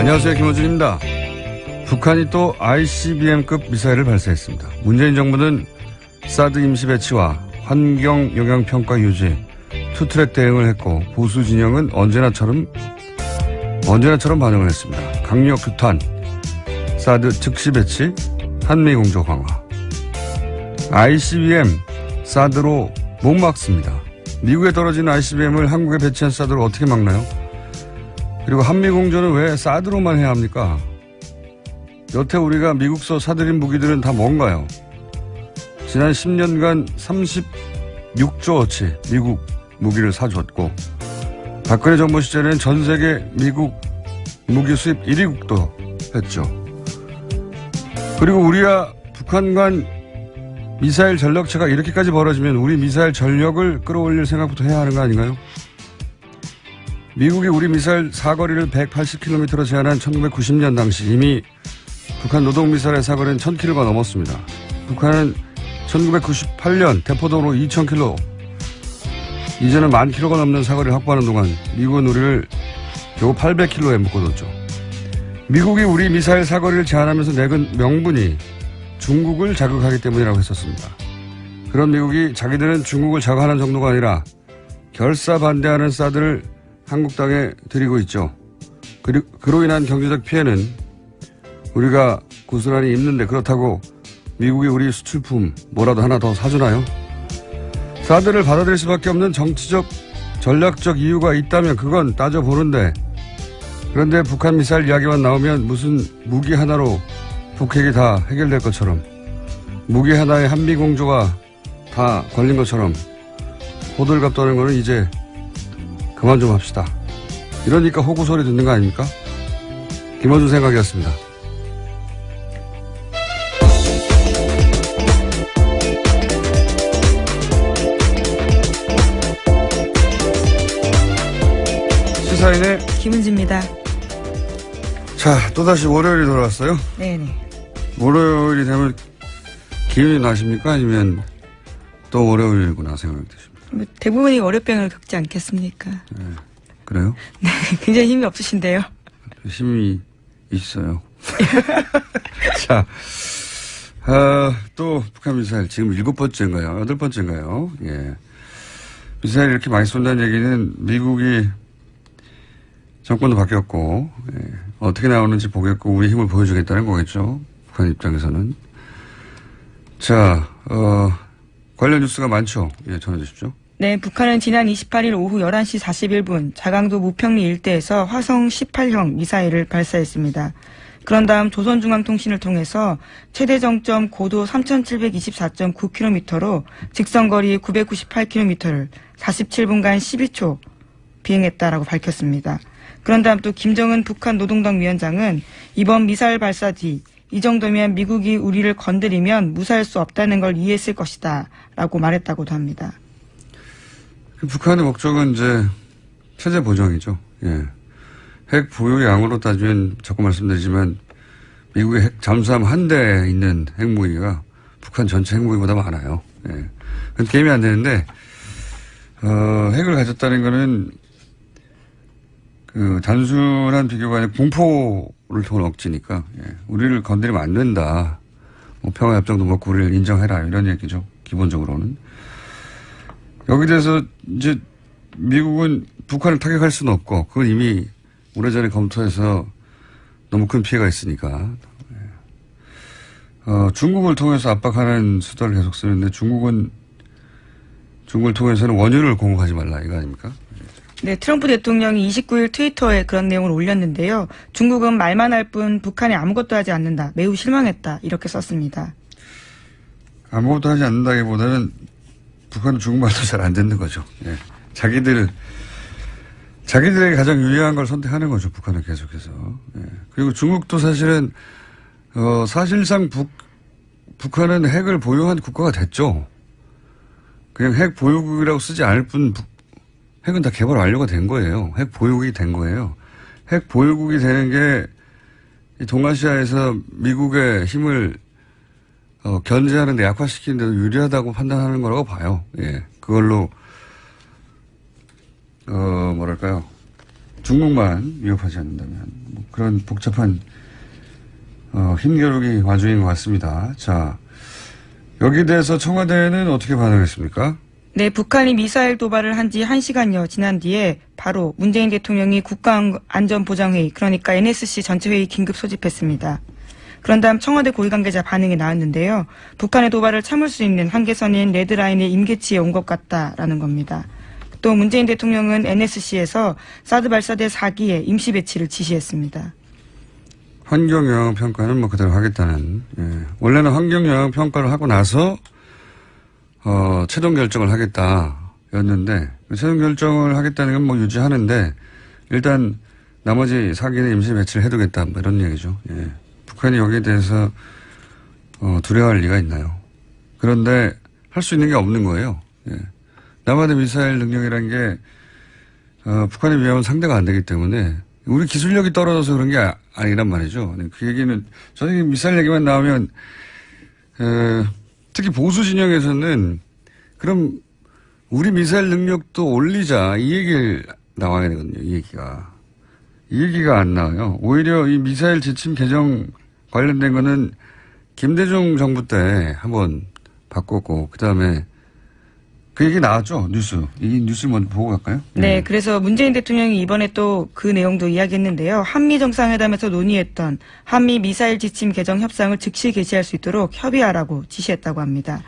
안녕하세요. 김호준입니다. 북한이 또 ICBM급 미사일을 발사했습니다. 문재인 정부는 사드 임시 배치와 환경 영향평가 유지, 투트랙 대응을 했고 보수 진영은 언제나처럼 반응을 했습니다. 강력 규탄, 사드 즉시 배치, 한미 공조 강화. ICBM, 사드로 못 막습니다. 미국에 떨어진 ICBM을 한국에 배치한 사드로 어떻게 막나요? 그리고 한미 공조는 왜 사드로만 해야 합니까? 여태 우리가 미국서 사들인 무기들은 다 뭔가요? 지난 10년간 36조어치 미국 무기를 사줬고 박근혜 정부 시절에는 전 세계 미국 무기 수입 1위국도 했죠. 그리고 우리가 북한 간 미사일 전력차가 이렇게까지 벌어지면 우리 미사일 전력을 끌어올릴 생각부터 해야 하는 거 아닌가요? 미국이 우리 미사일 사거리를 180km로 제한한 1990년 당시 이미 북한 노동미사일의 사거리는 1000km가 넘었습니다. 북한은 1998년 대포동으로 2000km, 이제는 10,000km가 넘는 사거리를 확보하는 동안 미국은 우리를 겨우 800km에 묶어뒀죠. 미국이 우리 미사일 사거리를 제한하면서 내건 명분이 중국을 자극하기 때문이라고 했었습니다. 그런 미국이 자기들은 중국을 자극하는 정도가 아니라 결사 반대하는 사드를 한국 땅에 들이고 있죠. 그로 인한 경제적 피해는 우리가 고스란히 입는데 그렇다고 미국이 우리 수출품 뭐라도 하나 더 사주나요? 사드를 받아들일 수밖에 없는 정치적 전략적 이유가 있다면 그건 따져보는데, 그런데 북한 미사일 이야기만 나오면 무슨 무기 하나로 북핵이 다 해결될 것처럼, 무기 하나에 한미 공조가 다 걸린 것처럼 호들갑 떠는 거는 이제 그만 좀 합시다. 이러니까 호구 소리 듣는 거 아닙니까? 김어준 생각이었습니다. 시사인의 김은지입니다. 자, 또다시 월요일이 돌아왔어요? 네네. 월요일이 되면 기운이 나십니까? 아니면 또 월요일이구나 생각이 드십니까? 뭐 대부분이 월요병을 겪지 않겠습니까? 네. 그래요? 네, 굉장히 힘이 없으신데요. 힘이 있어요. 자, 또 북한 미사일 지금 7번째인가요? 8번째인가요? 예. 미사일 이렇게 많이 쏜다는 얘기는 미국이 정권도 바뀌었고, 예. 어떻게 나오는지 보겠고 우리 힘을 보여주겠다는 거겠죠. 북한 입장에서는. 자, 관련 뉴스가 많죠. 예, 전해 주십시오. 네, 북한은 지난 28일 오후 11시 41분 자강도 무평리 일대에서 화성 18형 미사일을 발사했습니다. 그런 다음 조선중앙통신을 통해서 최대 정점 고도 3724.9km로 직선거리 998km를 47분간 12초 비행했다라고 밝혔습니다. 그런 다음 또 김정은 북한 노동당 위원장은 이번 미사일 발사 뒤 이 정도면 미국이 우리를 건드리면 무사할 수 없다는 걸 이해했을 것이다 라고 말했다고도 합니다. 북한의 목적은 이제 체제 보정이죠. 예. 핵 보유의 양으로 따지면 자꾸 말씀드리지만 미국의 핵 잠수함 한 대에 있는 핵무기가 북한 전체 핵무기보다 많아요. 예. 그건 게임이 안 되는데, 핵을 가졌다는 거는 그 단순한 비교가 아니라 공포를 통한 억지니까, 예. 우리를 건드리면 안 된다. 뭐 평화협정도 먹고 우리를 인정해라. 이런 얘기죠. 기본적으로는. 여기 대해서 이제 미국은 북한을 타격할 수는 없고 그건 이미 오래전에 검토해서 너무 큰 피해가 있으니까 중국을 통해서 압박하는 수단을 계속 쓰는데 중국을 통해서는 원유를 공급하지 말라 이거 아닙니까? 네, 트럼프 대통령이 29일 트위터에 그런 내용을 올렸는데요. 중국은 말만 할 뿐 북한이 아무것도 하지 않는다. 매우 실망했다. 이렇게 썼습니다. 아무것도 하지 않는다기보다는 북한은 중국말도 잘 안 듣는 거죠. 예. 자기들에게 가장 유리한 걸 선택하는 거죠. 북한은 계속해서. 예. 그리고 중국도 사실은 사실상 북한은 핵을 보유한 국가가 됐죠. 그냥 핵 보유국이라고 쓰지 않을 뿐 핵은 다 개발 완료가 된 거예요. 핵 보유국이 된 거예요. 핵 보유국이 되는 게 이 동아시아에서 미국의 힘을 견제하는 데 약화시키는 데도 유리하다고 판단하는 거라고 봐요. 예. 그걸로, 뭐랄까요. 중국만 위협하지 않는다면 뭐 그런 복잡한 힘겨루기 와중인 것 같습니다. 자, 여기에 대해서 청와대는 어떻게 반응했습니까? 네, 북한이 미사일 도발을 한 지 1시간여 지난 뒤에 바로 문재인 대통령이 국가안전보장회의, 그러니까 NSC 전체회의 긴급 소집했습니다. 그런 다음 청와대 고위 관계자 반응이 나왔는데요. 북한의 도발을 참을 수 있는 한계선인 레드라인의 임계치에 온 것 같다라는 겁니다. 또 문재인 대통령은 NSC에서 사드 발사대 4기의 임시 배치를 지시했습니다. 환경영향 평가는 뭐 그대로 하겠다는, 원래는 환경영향 평가를 하고 나서 최종 결정을 하겠다였는데, 최종 결정을 하겠다는 건 뭐 유지하는데, 일단 나머지 4기는 임시 배치를 해두겠다, 뭐 이런 얘기죠. 예. 북한이 여기에 대해서 두려워할 리가 있나요? 그런데 할 수 있는 게 없는 거예요. 예. 남한의 미사일 능력이라는 게 북한의 위험은 상대가 안 되기 때문에 우리 기술력이 떨어져서 그런 게 아니란 말이죠. 그 얘기는 저는 미사일 얘기만 나오면 특히 보수 진영에서는 그럼 우리 미사일 능력도 올리자 이 얘기를 나와야 되거든요. 이 얘기가 안 나와요. 오히려 이 미사일 지침 개정 관련된 거는 김대중 정부 때 한번 바꿨고 그다음에 그 얘기 나왔죠. 이 뉴스 먼저 보고 갈까요? 네, 그래서 문재인 대통령이 이번에 또 그 내용도 이야기했는데요. 한미 정상회담에서 논의했던 한미 미사일 지침 개정 협상을 즉시 개시할 수 있도록 협의하라고 지시했다고 합니다.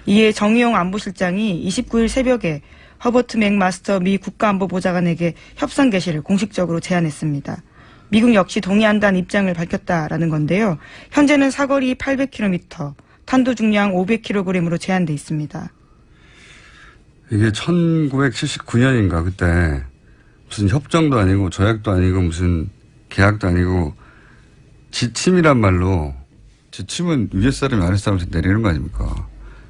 이에 정의용 안보실장이 29일 새벽에 허버트 맥마스터 미 국가안보보좌관에게 협상 개시를 공식적으로 제안했습니다. 미국 역시 동의한다는 입장을 밝혔다라는 건데요. 현재는 사거리 800km, 탄도 중량 500kg으로 제한돼 있습니다. 이게 1979년인가 그때 무슨 협정도 아니고 조약도 아니고 무슨 계약도 아니고 지침이란 말로, 지침은 위에 사람이 아래 사람한테 내리는 거 아닙니까?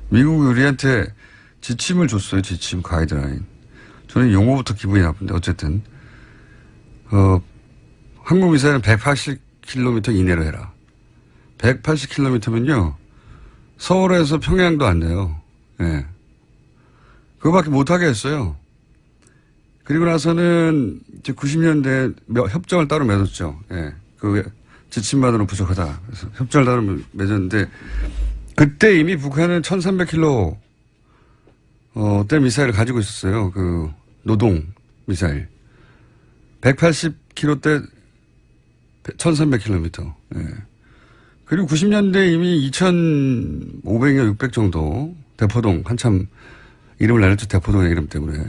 미국이 우리한테 지침을 줬어요. 지침, 가이드라인. 저는 용어부터 기분이 나쁜데 어쨌든 한국 미사일은 180km 이내로 해라. 180km면요 서울에서 평양도 안 돼요. 예. 그거밖에 못하게 했어요. 그리고 나서는 이제 90년대에 협정을 따로 맺었죠. 예. 그 지침만으로는 부족하다. 그래서 협정을 따로 맺었는데 그때 이미 북한은 1300km 대 미사일을 가지고 있었어요. 그 노동 미사일. 180km 대 1300km. 예. 그리고 90년대 이미 2500여 600 정도 대포동 한참 이름을 날렸죠. 대포동의 이름 때문에.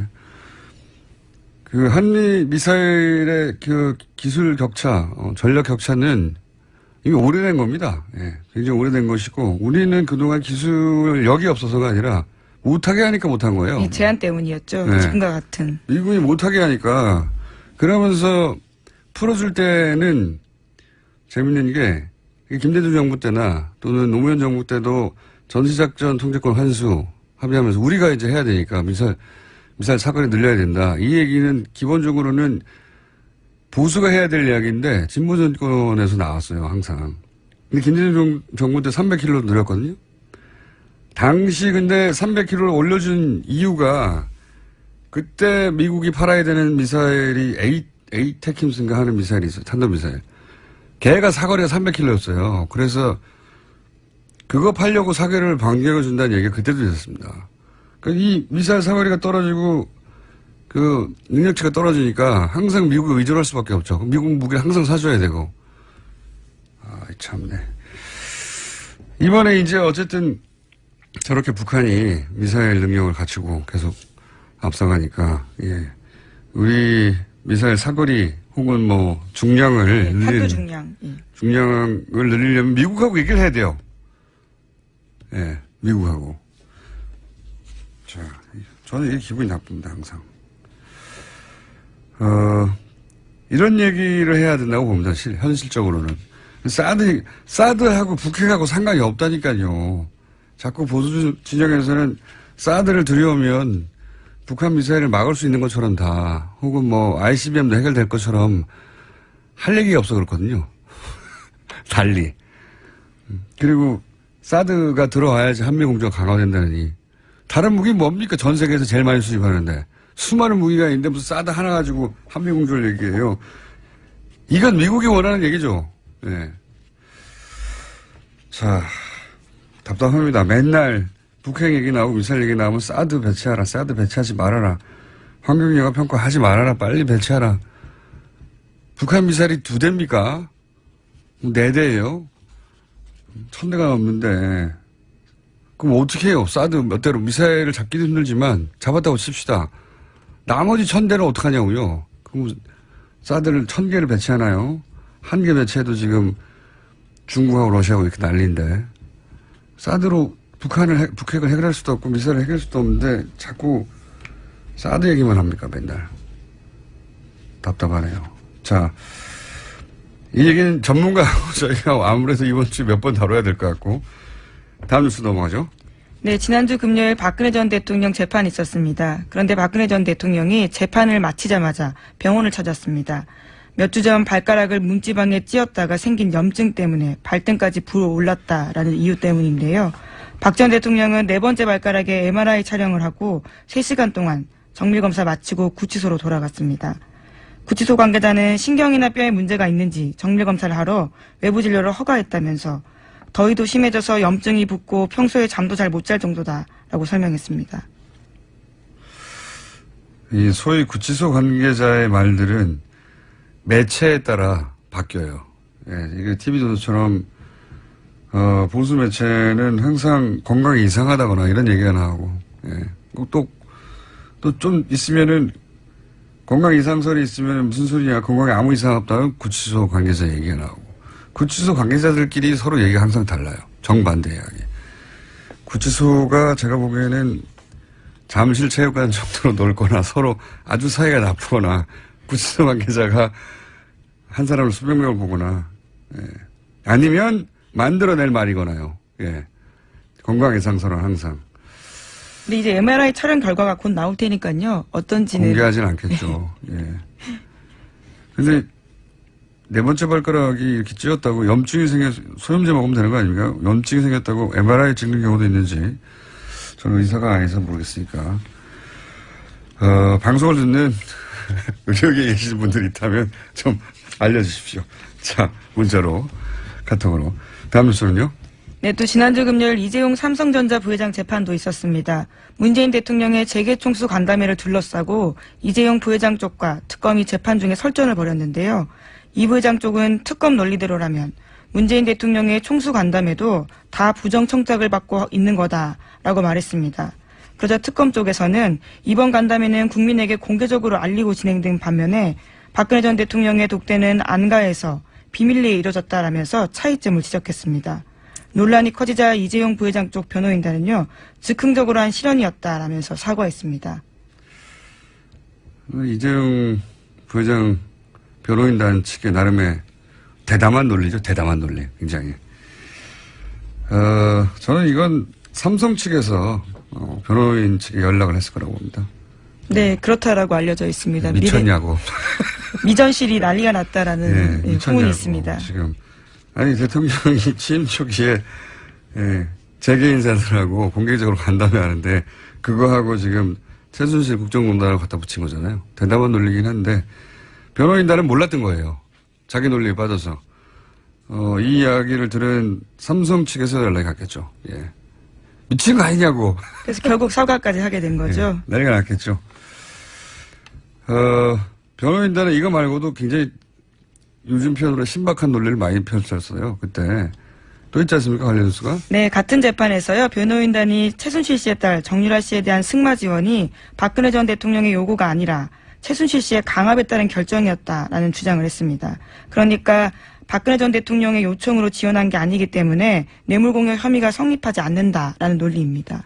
그 한미 미사일의 그 기술 격차, 전력 격차는 이미 오래된 겁니다. 예, 굉장히 오래된 것이고 우리는 그동안 기술력이 없어서가 아니라 못하게 하니까 못한 거예요. 이 제한 때문이었죠. 네. 지금과 같은. 미국이 못하게 하니까 그러면서 풀어줄 때는 재밌는 게 김대중 정부 때나 또는 노무현 정부 때도 전시작전 통제권 환수 합의하면서 우리가 이제 해야 되니까 미사일 사거리 늘려야 된다. 이 얘기는 기본적으로는 보수가 해야 될 이야기인데 진보 정권에서 나왔어요. 항상. 근데 김대중 정부 때 300km로 늘렸거든요. 당시 근데 300km를 올려준 이유가 그때 미국이 팔아야 되는 미사일이 에이테킴스인가 하는 미사일이 있어요. 탄도미사일. 걔가 사거리가 300km였어요. 그래서 그거 팔려고 사거리를 반격을 준다는 얘기가 그때도 있었습니다. 그러니까 이 미사일 사거리가 떨어지고 그 능력치가 떨어지니까 항상 미국에 의존할 수밖에 없죠. 미국 무기를 항상 사줘야 되고. 아, 참네. 이번에 이제 어쨌든 저렇게 북한이 미사일 능력을 갖추고 계속 앞서가니까, 예. 우리 미사일 사거리 혹은 뭐 중량을 탄도 중량. 예. 중량을 늘리려면 미국하고 얘기를 해야 돼요. 예, 미국하고. 자, 저는 이게 기분이 나쁩니다, 항상. 이런 얘기를 해야 된다고 봅니다, 현실적으로는. 사드하고 북핵하고 상관이 없다니까요. 자꾸 보수 진영에서는 사드를 들여오면 북한 미사일을 막을 수 있는 것처럼 다, 혹은 뭐 ICBM도 해결될 것처럼 할 얘기가 없어 그렇거든요. 달리. 그리고 사드가 들어와야지 한미공조가 강화된다느니. 다른 무기 뭡니까? 전 세계에서 제일 많이 수입하는데. 수많은 무기가 있는데 무슨 사드 하나 가지고 한미공조를 얘기해요. 이건 미국이 원하는 얘기죠. 네. 자, 답답합니다. 맨날 북핵 얘기 나오고 미사일 얘기 나오면 사드 배치하라, 사드 배치하지 말아라. 환경영향 평가하지 말아라, 빨리 배치하라. 북한 미사일이 2대입니까? 4대예요. 1000대가 넘는데. 그럼 어떻게 해요? 사드 몇 대로 미사일을 잡기도 힘들지만 잡았다고 칩시다. 나머지 1000대는 어떡하냐고요. 그럼 사드를 1000개를 배치하나요? 1개 배치해도 지금 중국하고 러시아하고 이렇게 난리인데. 사드로 북핵을 해결할 수도 없고 미사일을 해결할 수도 없는데 자꾸 사드 얘기만 합니까, 맨날. 답답하네요. 자, 이 얘기는 전문가하고 저희가 아무래도 이번 주 몇 번 다뤄야 될 것 같고, 다음 뉴스 넘어가죠. 네, 지난주 금요일 박근혜 전 대통령 재판이 있었습니다. 그런데 박근혜 전 대통령이 재판을 마치자마자 병원을 찾았습니다. 몇 주 전 발가락을 문지방에 찧었다가 생긴 염증 때문에 발등까지 불어올랐다라는 이유 때문인데요. 박 전 대통령은 4번째 발가락에 MRI 촬영을 하고 3시간 동안 정밀검사 마치고 구치소로 돌아갔습니다. 구치소 관계자는 신경이나 뼈에 문제가 있는지 정밀검사를 하러 외부 진료를 허가했다면서 더위도 심해져서 염증이 붓고 평소에 잠도 잘 못 잘 정도다라고 설명했습니다. 이 소위 구치소 관계자의 말들은 매체에 따라 바뀌어요. 예, 이게 TV조선처럼 보수 매체는 항상 건강이 이상하다거나 이런 얘기가 나오고, 예. 또 좀 있으면은 건강 이상설이 있으면 무슨 소리냐, 건강에 아무 이상 없다면 구치소 관계자 얘기가 나오고, 구치소 관계자들끼리 서로 얘기가 항상 달라요. 정반대 이야기. 구치소가 제가 보기에는 잠실 체육관 정도로 넓거나 서로 아주 사이가 나쁘거나 구치소 관계자가 한 사람을 수백 명을 보거나, 예. 아니면 만들어낼 말이거나요. 예. 건강 이상설은 항상. 근데 이제 MRI 촬영 결과가 곧 나올 테니까요. 어떤지는. 공개하진 않겠죠. 예. 근데 4번째 발가락이 이렇게 찧었다고 염증이 소염제 먹으면 되는 거 아닙니까? 염증이 생겼다고 MRI 찍는 경우도 있는지 저는 의사가 아니어서 모르겠으니까. 방송을 듣는 의료계에 계신 분들이 있다면 좀 알려주십시오. 자, 문자로, 카톡으로. 다음 뉴스는요? 네, 또 지난주 금요일 이재용 삼성전자 부회장 재판도 있었습니다. 문재인 대통령의 재계총수 간담회를 둘러싸고 이재용 부회장 쪽과 특검이 재판 중에 설전을 벌였는데요. 이 부회장 쪽은 특검 논리대로라면 문재인 대통령의 총수 간담회도 다 부정청탁을 받고 있는 거다라고 말했습니다. 그러자 특검 쪽에서는 이번 간담회는 국민에게 공개적으로 알리고 진행된 반면에 박근혜 전 대통령의 독대는 안가에서 비밀리에 이뤄졌다라면서 차이점을 지적했습니다. 논란이 커지자 이재용 부회장 쪽 변호인단은요, 즉흥적으로 한 실언이었다라면서 사과했습니다. 이재용 부회장 변호인단 측의 나름의 대담한 논리죠. 대담한 논리. 굉장히. 저는 이건 삼성 측에서 변호인 측에 연락을 했을 거라고 봅니다. 네, 그렇다라고 알려져 있습니다. 미쳤냐고. 미전실이 난리가 났다라는 네, 소문이 있습니다. 지금. 아니, 대통령이 취임 초기에, 재계 인사들하고 공개적으로 간담회 하는데, 그거하고 지금 최순실 국정농단을 갖다 붙인 거잖아요. 대담한 논리긴 한데, 변호인단은 몰랐던 거예요. 자기 논리에 빠져서. 이 이야기를 들은 삼성 측에서 연락이 갔겠죠. 예. 미친 거 아니냐고. 그래서 결국 사과까지 하게 된 거죠. 예, 난리가 났겠죠. 변호인단은 이거 말고도 굉장히 요즘 표현으로 신박한 논리를 많이 펼쳤어요. 그때. 또 있지 않습니까? 관련 뉴스가? 네, 같은 재판에서요. 변호인단이 최순실 씨의 딸 정유라 씨에 대한 승마 지원이 박근혜 전 대통령의 요구가 아니라 최순실 씨의 강압에 따른 결정이었다라는 주장을 했습니다. 그러니까 박근혜 전 대통령의 요청으로 지원한 게 아니기 때문에 뇌물공여 혐의가 성립하지 않는다라는 논리입니다.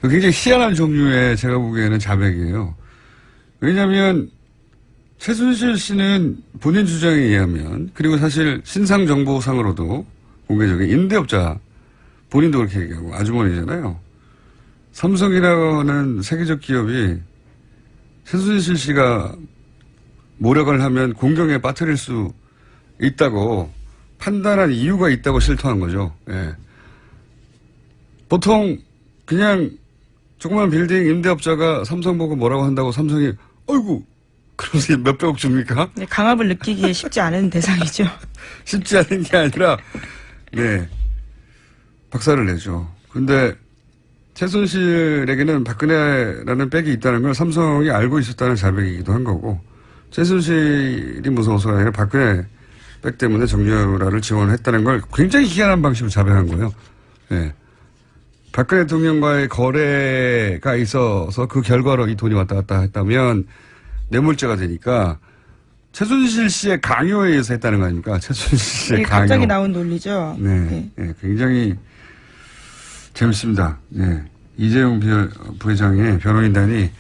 굉장히 희한한 종류의 제가 보기에는 자백이에요. 왜냐하면 최순실 씨는 본인 주장에 의하면, 그리고 사실 신상정보상으로도 공개적인 임대업자, 본인도 그렇게 얘기하고 아주머니잖아요. 삼성이라고 하는 세계적 기업이 최순실 씨가 모략을 하면 공경에 빠뜨릴 수 있다고 판단한 이유가 있다고 실토한 거죠. 예. 보통 그냥 조그만 빌딩 임대업자가 삼성 보고 뭐라고 한다고 삼성이 어이구 그러면서 몇백억 줍니까? 네, 강압을 느끼기에 쉽지 않은 대상이죠. 쉽지 않은 게 아니라 네 박살을 내죠. 근데 최순실에게는 박근혜라는 백이 있다는 걸 삼성이 알고 있었다는 자백이기도 한 거고 최순실이 무서워서가 아니라 박근혜 백 때문에 정유라를 지원했다는 걸 굉장히 희한한 방식으로 자백한 거예요. 네. 박근혜 대통령과의 거래가 있어서 그 결과로 이 돈이 왔다 갔다 했다면 뇌물죄가 되니까 최순실 씨의 강요에 의해서 했다는 거 아닙니까? 최순실 씨의 강요. 갑자기 나온 논리죠. 네. 네. 네. 굉장히 재밌습니다. 네. 이재용 부회장의 변호인단이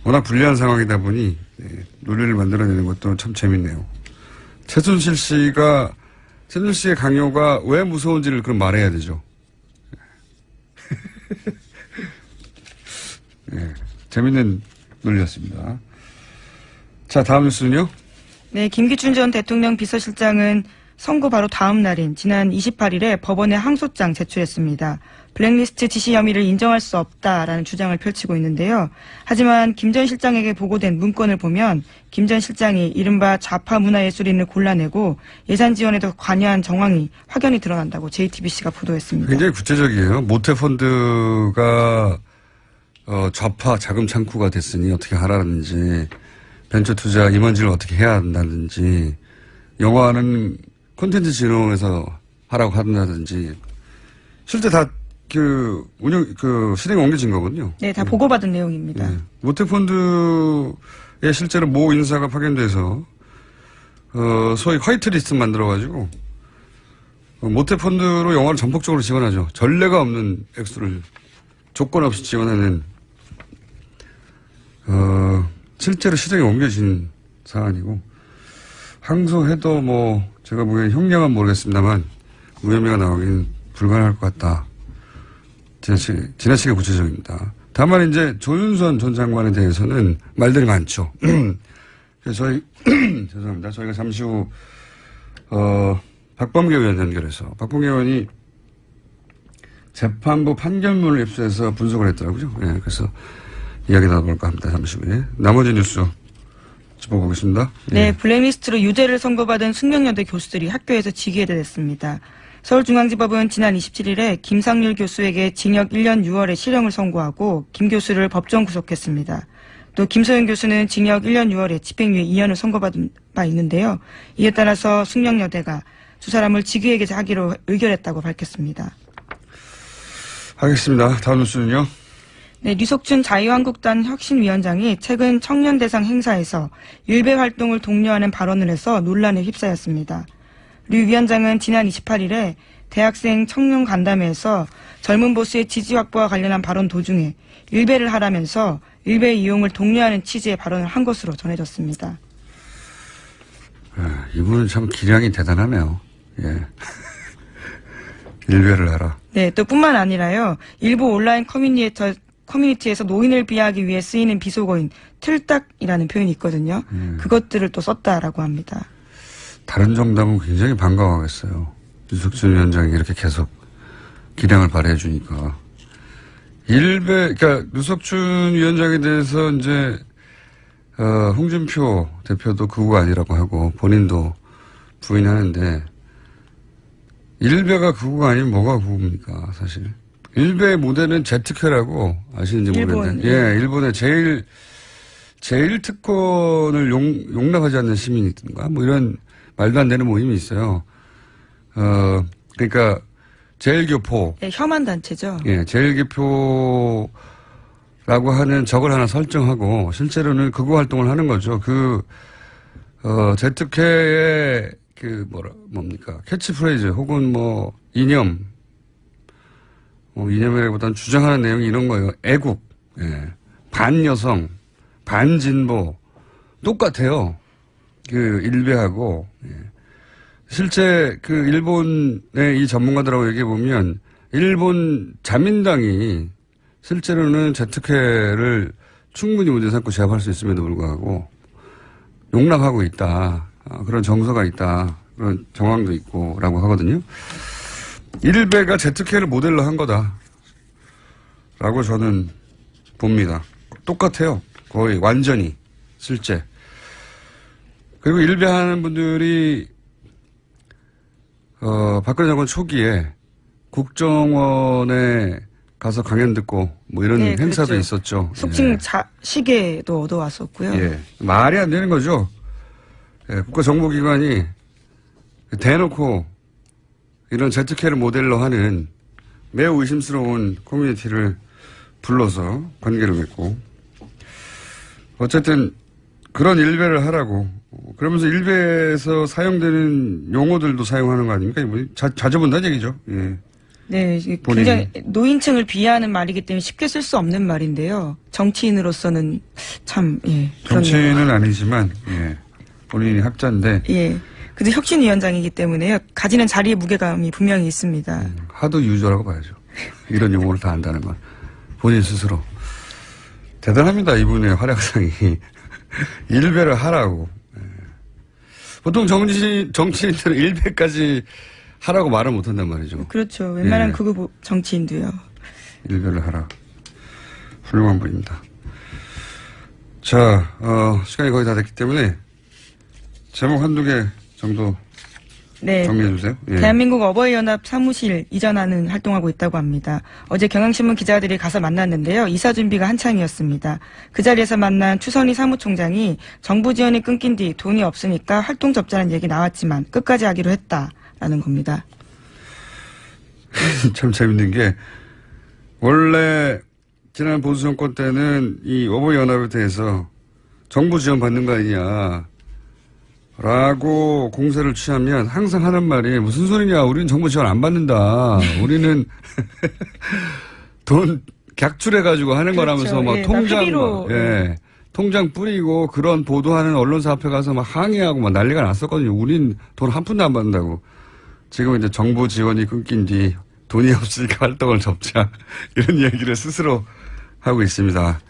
워낙 불리한 상황이다 보니 네. 논리를 만들어내는 것도 참 재밌네요. 최순실 씨의 강요가 왜 무서운지를 그럼 말해야 되죠. 네, 재밌는 논리였습니다. 자, 다음 뉴스는요? 네, 김기춘 전 대통령 비서실장은 선고 바로 다음 날인 지난 28일에 법원에 항소장 제출했습니다. 블랙리스트 지시 혐의를 인정할 수 없다라는 주장을 펼치고 있는데요. 하지만 김 전 실장에게 보고된 문건을 보면 김 전 실장이 이른바 좌파 문화예술인을 골라내고 예산 지원에도 관여한 정황이 확연히 드러난다고 JTBC가 보도했습니다. 굉장히 구체적이에요. 모태펀드가 좌파 자금 창구가 됐으니 어떻게 하라든지 벤처 투자 임원진을 어떻게 해야 한다든지 영화는 콘텐츠 진흥에서 하라고 한다든지 실제 다 실행에 옮겨진 거거든요. 네, 다 보고받은 내용입니다. 네. 모태펀드에 실제로 모 인사가 파견돼서 소위 화이트리스트 만들어가지고 모태펀드로 영화를 전폭적으로 지원하죠. 전례가 없는 액수를 조건 없이 지원하는 실제로 실행에 옮겨진 사안이고 항소해도 제가 보기엔 형량은 모르겠습니다만 무혐의가 나오기는 불가능할 것 같다. 지나치게 구체적입니다. 다만 이제 조윤선 전 장관에 대해서는 말들이 많죠. 그래서 죄송합니다. 저희가 잠시 후 박범계 의원 연결해서 박범계 의원이 재판부 판결문을 입수해서 분석을 했더라고요. 네, 그래서 이야기 나눠볼까 합니다. 잠시 후에. 나머지 뉴스 짚어보겠습니다. 네, 블랙리스트로 유죄를 선고받은 숙명여대 교수들이 학교에서 직위해제됐습니다. 서울중앙지법은 지난 27일에 김상률 교수에게 징역 1년 6월에 실형을 선고하고 김 교수를 법정 구속했습니다. 또 김소연 교수는 징역 1년 6월에 집행유예 2년을 선고받은 바 있는데요. 이에 따라서 숙명여대가 두 사람을 직위해제하기로 의결했다고 밝혔습니다. 하겠습니다. 다음 뉴스는요. 네, 류석춘 자유한국당 혁신위원장이 최근 청년대상 행사에서 일베 활동을 독려하는 발언을 해서 논란에 휩싸였습니다. 류 위원장은 지난 28일에 대학생 청년 간담회에서 젊은 보수의 지지 확보와 관련한 발언 도중에 일베를 하라면서 일베 이용을 독려하는 취지의 발언을 한 것으로 전해졌습니다. 이분은 참 기량이 대단하네요. 예. 일베를 하라. 네, 또 뿐만 아니라요. 일부 온라인 커뮤니티에서 노인을 비하하기 위해 쓰이는 비속어인 틀딱이라는 표현이 있거든요. 그것들을 또 썼다라고 합니다. 다른 정당은 굉장히 반가워하겠어요. 유석준 위원장이 이렇게 계속 기량을 발휘해 주니까. 그러니까 유석준 위원장에 대해서 이제 홍준표 대표도 극우가 아니라고 하고 본인도 부인하는데 일베가 극우가 아니면 뭐가 극우입니까, 사실. 일베의 모델은 제트케라고 아시는지 모르겠는데. 예, 일본의 제일 특권을 용납하지 않는 시민이든가 이런 말도 안 되는 모임이 있어요. 그러니까 제일교포. 네, 혐한 단체죠. 예, 제일교포라고 하는 적을 하나 설정하고 실제로는 극우 활동을 하는 거죠. 제트케의 뭡니까? 캐치프레이즈 혹은 이념이라기보다는 주장하는 내용이 이런 거예요. 애국, 예. 반여성, 반진보, 똑같아요. 일베하고, 예. 실제 일본의 이 전문가들하고 얘기해보면, 일본 자민당이 실제로는 제트케를 충분히 문제 삼고 제압할 수 있음에도 불구하고, 용납하고 있다. 그런 정서가 있다. 그런 정황도 있고, 라고 하거든요. 일베가 제트케를 모델로 한 거다. 라고 저는 봅니다. 똑같아요. 거의 완전히 실제. 그리고 일배하는 분들이 박근혜 정권 초기에 국정원에 가서 강연 듣고 뭐 이런 네, 행사도 그렇죠. 있었죠. 속칭 시계도 얻어왔었고요. 예. 말이 안 되는 거죠. 예, 국가정보기관이 대놓고 이런 제트케를 모델로 하는 매우 의심스러운 커뮤니티를 불러서 관계를 맺고 어쨌든 그런 일배를 하라고 그러면서 일배에서 사용되는 용어들도 사용하는 거 아닙니까? 뭐 자주 본다는 얘기죠. 예. 네, 굉장히 노인층을 비하하는 말이기 때문에 쉽게 쓸 수 없는 말인데요. 정치인으로서는 참, 예. 정치인은 아니지만, 예. 본인이 학자인데. 예. 그래도 혁신위원장이기 때문에요. 가지는 자리의 무게감이 분명히 있습니다. 하도 유저라고 봐야죠. 이런 용어를 다 안다는 말. 본인 스스로. 대단합니다. 이분의 활약상이. 일배를 하라고. 예. 보통 정치인들은 일배까지 하라고 말을 못한단 말이죠. 그렇죠. 웬만한 예. 극우 정치인도요. 일배를 하라. 훌륭한 분입니다. 자, 시간이 거의 다 됐기 때문에 제목 한두 개 정도 네. 정리해 주세요. 예. 대한민국 어버이연합 사무실 이전하는 활동하고 있다고 합니다. 어제 경향신문 기자들이 가서 만났는데요. 이사 준비가 한창이었습니다. 그 자리에서 만난 추선희 사무총장이 정부 지원이 끊긴 뒤 돈이 없으니까 활동 접자는 얘기 나왔지만 끝까지 하기로 했다라는 겁니다. 참 재밌는 게 원래 지난 보수 정권 때는 이 어버이연합에 대해서 정부 지원 받는 거 아니냐 라고 공세를 취하면 항상 하는 말이 무슨 소리냐 우리는 정부 지원 안 받는다 우리는 돈 객출해가지고 하는 그렇죠. 거라면서 막 예, 통장 회비로, 예. 통장 뿌리고 그런 보도하는 언론사 앞에 가서 막 항의하고 막 난리가 났었거든요. 우린 돈 한 푼도 안 받는다고. 지금 이제 정부 지원이 끊긴 뒤 돈이 없으니까 활동을 접자 이런 얘기를 스스로 하고 있습니다.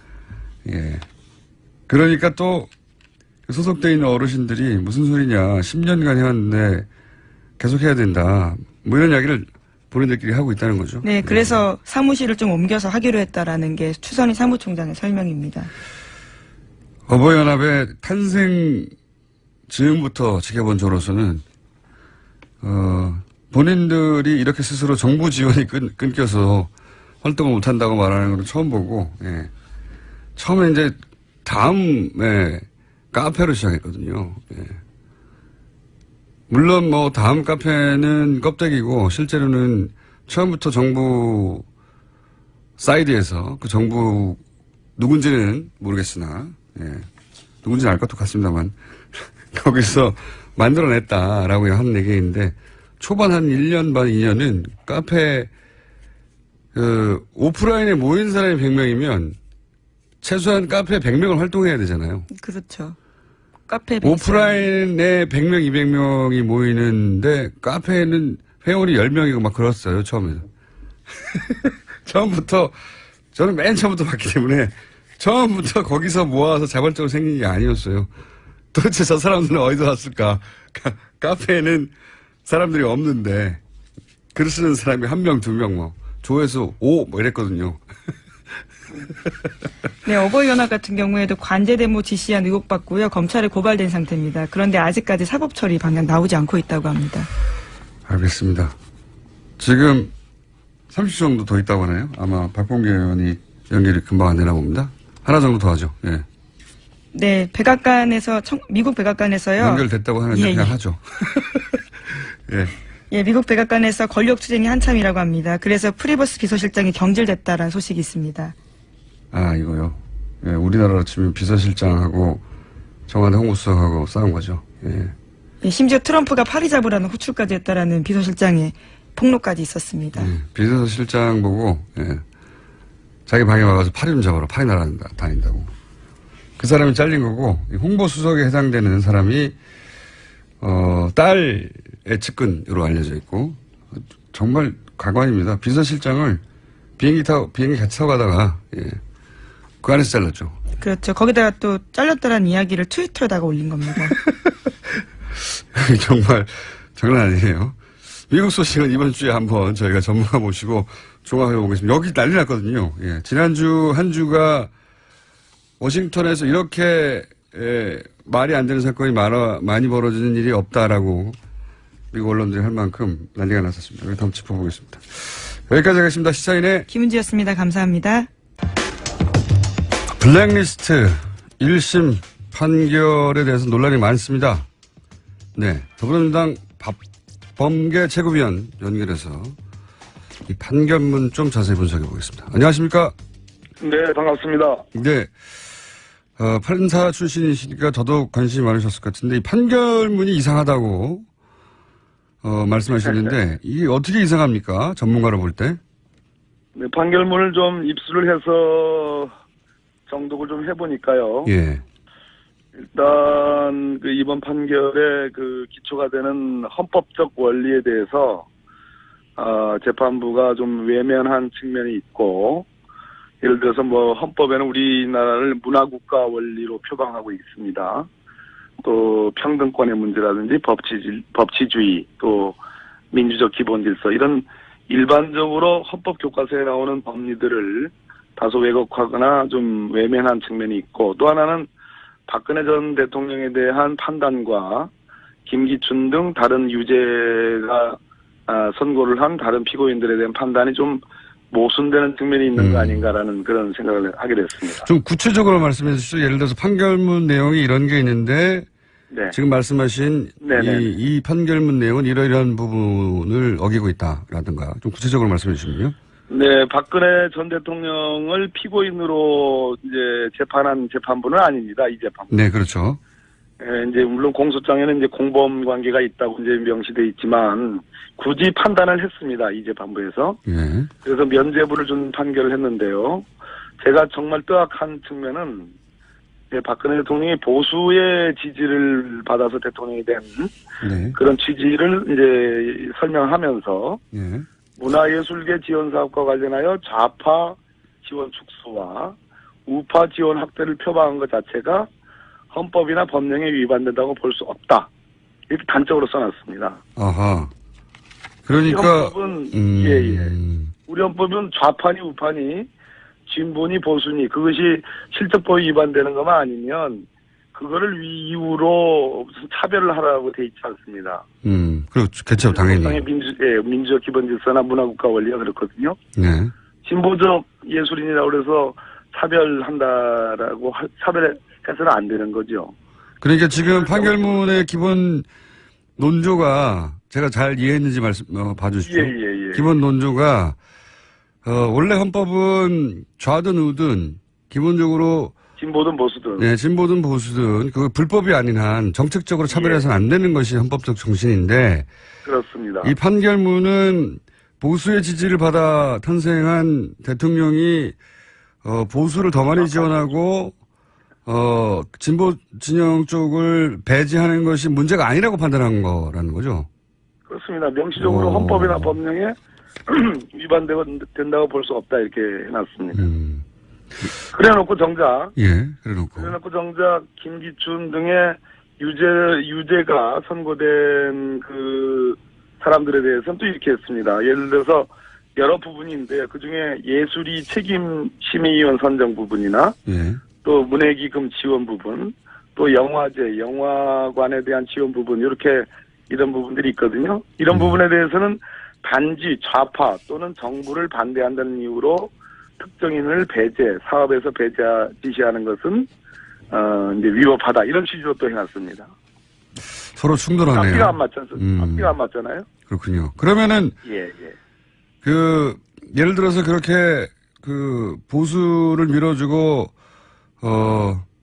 예. 그러니까 또 소속돼 있는 어르신들이 무슨 소리냐 10년간 해왔는데 계속 해야 된다 뭐 이런 이야기를 본인들끼리 하고 있다는 거죠. 네, 그래서 사무실을 좀 옮겨서 하기로 했다라는 게 추선희 사무총장의 설명입니다. 어버이연합의 탄생 즈음부터 지켜본 저로서는 본인들이 이렇게 스스로 정부 지원이 끊겨서 활동을 못한다고 말하는 걸 처음 보고 예. 처음에 이제 다음에 카페로 시작했거든요. 예. 물론 뭐 다음 카페는 껍데기고 실제로는 처음부터 정부 사이드에서 그 정부 누군지는 모르겠으나 예. 누군지는 알 것도 같습니다만 거기서 만들어냈다라고 하는 얘기인데 초반 한 1년 반 2년은 카페 오프라인에 모인 사람이 100명이면 최소한 카페 100명을 활동해야 되잖아요. 그렇죠. 카페 오프라인에 100명, 200명이 모이는데 카페에는 회원이 10명이고 막 그랬어요, 처음에는. 처음부터, 저는 맨 처음부터 봤기 때문에 처음부터 거기서 모아서 자발적으로 생긴 게 아니었어요. 도대체 저 사람들은 어디서 왔을까? 카페에는 사람들이 없는데 글 쓰는 사람이 1명, 2명 뭐 조회수 5 뭐 이랬거든요. 네, 어버이연합 같은 경우에도 관제 데모 지시한 의혹받고요. 검찰에 고발된 상태입니다. 그런데 아직까지 사법 처리 방향 나오지 않고 있다고 합니다. 알겠습니다. 지금 30초 정도 더 있다고 하네요. 아마 박봉계 의원이 연결이 금방 안 되나 봅니다. 하나 정도 더 하죠. 예. 네, 백악관에서 미국 백악관에서요. 연결됐다고 하는데 예, 그냥 예. 하죠. 예. 예, 미국 백악관에서 권력 투쟁이 한참이라고 합니다. 그래서 프리버스 비서실장이 경질됐다라는 소식이 있습니다. 아, 이거요. 예, 우리나라로 치면 비서실장하고 청와대 홍보수석하고 싸운 거죠. 예. 예, 심지어 트럼프가 파리 잡으라는 호출까지 했다라는 비서실장의 폭로까지 있었습니다. 예, 비서실장 보고 예, 자기 방에 와가지고 파리 좀 잡아라. 파리 다닌다고. 그 사람이 잘린 거고 홍보수석에 해당되는 사람이 딸의 측근으로 알려져 있고 정말 가관입니다. 비서실장을 비행기 같이 타고 가다가 예, 그 안에서 잘랐죠. 그렇죠. 거기다가 또 잘렸다라는 이야기를 트위터에다가 올린 겁니다. 정말 장난 아니에요. 미국 소식은 이번 주에 한번 저희가 전문가 모시고 종합해 보겠습니다. 여기 난리 났거든요. 예. 지난주 한 주가 워싱턴에서 이렇게 말이 안 되는 사건이 많이 벌어지는 일이 없다라고 미국 언론들이 할 만큼 난리가 났었습니다. 여기 다음 짚어보겠습니다. 여기까지 하겠습니다. 시사인의 김은지였습니다. 감사합니다. 블랙리스트 1심 판결에 대해서 논란이 많습니다. 네. 더불어민주당 법범계 최고위원 연결해서 이 판결문 좀 자세히 분석해 보겠습니다. 안녕하십니까? 네, 반갑습니다. 네. 판사 출신이시니까 더더욱 관심이 많으셨을 것 같은데 이 판결문이 이상하다고 말씀하셨는데 이게 어떻게 이상합니까? 전문가로 볼 때? 네, 판결문을 좀 입수를 해서 정독을 좀 해보니까요. 예. 일단 그 이번 판결의 그 기초가 되는 헌법적 원리에 대해서 재판부가 좀 외면한 측면이 있고, 예를 들어서 뭐 헌법에는 우리나라를 문화국가 원리로 표방하고 있습니다. 또 평등권의 문제라든지 법치주의, 또 민주적 기본질서, 이런 일반적으로 헌법 교과서에 나오는 법리들을 다소 왜곡하거나 좀 외면한 측면이 있고, 또 하나는 박근혜 전 대통령에 대한 판단과 김기춘 등 다른 유죄가 선고를 한 다른 피고인들에 대한 판단이 좀 모순되는 측면이 있는 거 아닌가라는 그런 생각을 하게 됐습니다. 좀 구체적으로 말씀해 주시죠. 예를 들어서 판결문 내용이 이런 게 있는데 네. 지금 말씀하신 이 판결문 내용은 이러이러한 부분을 어기고 있다라든가 좀 구체적으로 말씀해 주시면요. 네, 박근혜 전 대통령을 피고인으로 이제 재판한 재판부는 아닙니다. 이 재판부. 네, 그렇죠. 이제 물론 공소장에는 이제 공범 관계가 있다고 이제 명시돼 있지만 굳이 판단을 했습니다. 이 재판부에서. 예. 그래서 면죄부를 준 판결을 했는데요. 제가 정말 뜨악한 측면은 박근혜 대통령이 보수의 지지를 받아서 대통령이 된 네. 그런 취지를 이제 설명하면서 예. 문화예술계 지원 사업과 관련하여 좌파 지원 축소와 우파 지원 확대를 표방한 것 자체가 헌법이나 법령에 위반된다고 볼 수 없다. 이렇게 단적으로 써놨습니다. 아하. 그러니까 우리 헌법은 좌파니 우파니 진보니 보수니 그것이 실적법에 위반되는 것만 아니면 그거를 이유로 무슨 차별을 하라고 돼 있지 않습니다. 그렇죠. 그렇죠. 당연히. 민주적 기본질서나 문화국가 원리가 그렇거든요. 네. 진보적 예술인이라고 그래서 차별한다라고 차별해서는 안 되는 거죠. 그러니까 지금 판결문의 기본 논조가 제가 잘 이해했는지 봐주십시오. 예. 기본 논조가 원래 헌법은 좌든 우든 기본적으로 진보든 보수든. 네, 진보든 보수든 그 불법이 아닌 한 정책적으로 차별해서는 안 되는 것이 헌법적 정신인데 그렇습니다. 이 판결문은 보수의 지지를 받아 탄생한 대통령이 보수를 더 많이 지원하고 진보 진영 쪽을 배제하는 것이 문제가 아니라고 판단한 거라는 거죠. 그렇습니다. 명시적으로 헌법이나 법령에 위반된다고 볼 수 없다 이렇게 해놨습니다. 그래놓고 정작 그래놓고 정작 김기춘 등의 유죄가 선고된 그 사람들에 대해서는 또 이렇게 했습니다. 예를 들어서 여러 부분인데 그중에 예술이 책임 심의위원 선정 부분이나 또 문해기금 지원 부분, 또 영화제, 영화관에 대한 지원 부분 이렇게 이런 부분들이 있거든요. 이런 부분에 대해서는 단지 좌파 또는 정부를 반대한다는 이유로 특정인을 사업에서 지시하는 것은 이제 위법하다 이런 취지로 또 해놨습니다. 서로 충돌하네요. 앞뒤가 안 맞잖아요. 앞뒤가 안 맞잖아요. 그렇군요. 그러면은 예를 들어서 그렇게 그 보수를 밀어주고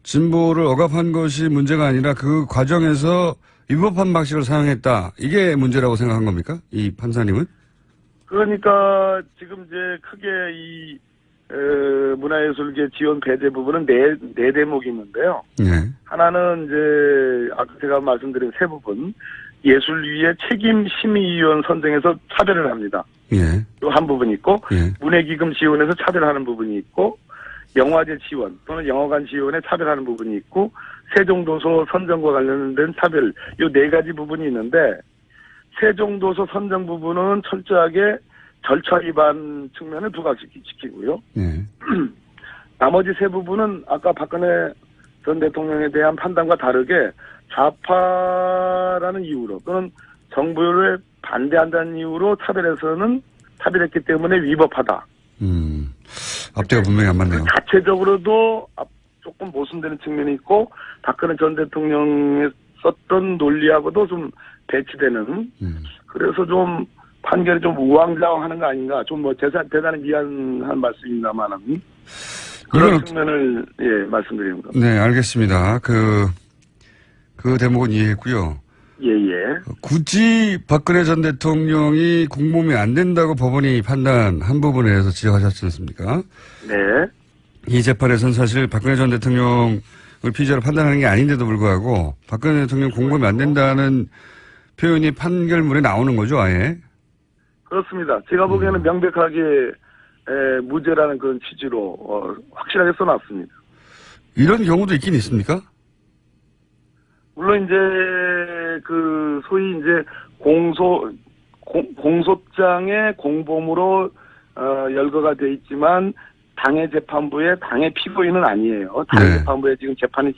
진보를 억압한 것이 문제가 아니라 그 과정에서 위법한 방식을 사용했다. 이게 문제라고 생각한 겁니까? 이 판사님은? 그러니까 지금 이제 크게 이 문화예술계 지원 배제 부분은 네 대목이 있는데요. 하나는 이제 아까 제가 말씀드린 세 부분 예술위의 책임 심의위원 선정에서 차별을 합니다. 또 한 부분이 있고 문해기금 지원에서 차별하는 부분이 있고 영화제 지원 또는 영화관 지원에 차별하는 부분이 있고 세종도서 선정과 관련된 차별 이 네 가지 부분이 있는데 세종도서 선정 부분은 철저하게 절차 위반 측면을 부각시키고요. 네. 나머지 세 부분은 아까 박근혜 전 대통령에 대한 판단과 다르게 좌파라는 이유로 또는 정부를 반대한다는 이유로 차별했기 때문에 위법하다. 앞뒤가 분명히 안 맞네요. 자체적으로도 조금 모순되는 측면이 있고 박근혜 전 대통령이 썼던 논리하고도 좀 배치되는 그래서 좀 판결이 좀 우왕좌왕하는 거 아닌가. 좀 뭐 대단히 미안한 말씀입니다만은 그런 측면을 말씀드리는 겁니다. 네, 알겠습니다. 그 대목은 이해했고요. 예예. 굳이 박근혜 전 대통령이 공범이 안 된다고 법원이 판단한 부분에 대해서 지적하셨지 않습니까? 네. 이 재판에서는 사실 박근혜 전 대통령을 피의자로 판단하는 게 아닌데도 불구하고 박근혜 대통령 공범이 안 된다는 표현이 판결문에 나오는 거죠, 아예? 그렇습니다. 제가 보기에는 명백하게 무죄라는 그런 취지로 확실하게 써놨습니다. 이런 경우도 있긴 있습니까? 물론 이제 그 소위 이제 공소장에 공범으로 열거가 돼 있지만 당해 재판부의 당해 피고인은 아니에요. 당해 재판부에 지금 재판이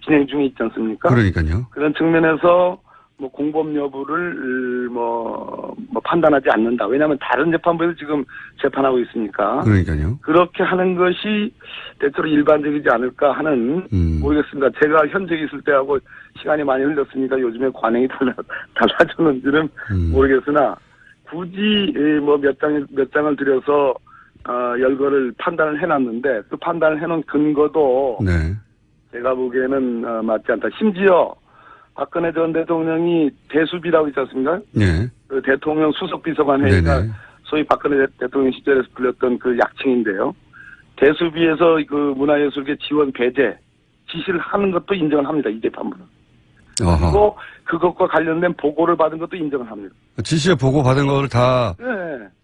진행 중에 있지 않습니까? 그러니까요. 그런 측면에서 뭐 공범 여부를 뭐 판단하지 않는다. 왜냐하면 다른 재판부에서 지금 재판하고 있으니까. 그러니까요. 그렇게 하는 것이 대체로 일반적이지 않을까 하는 모르겠습니다. 제가 현직에 있을 때하고 시간이 많이 흘렀으니까 요즘에 관행이 달라졌는지는 모르겠으나 굳이 뭐 몇 장을 들여서 열거를 판단을 해놨는데 그 판단을 해놓은 근거도 네. 제가 보기에는 맞지 않다. 심지어 박근혜 전 대통령이 대수비라고 있지 않습니까? 네. 그 대통령 수석비서관 회의가 네네. 소위 박근혜 대통령 시절에서 불렸던 그 약칭인데요. 대수비에서 그 문화예술계 지원 배제 지시를 하는 것도 인정을 합니다. 이 재판부는. 그리고 그것과 관련된 보고를 받은 것도 인정을 합니다. 지시에 보고 받은 거를 다 네.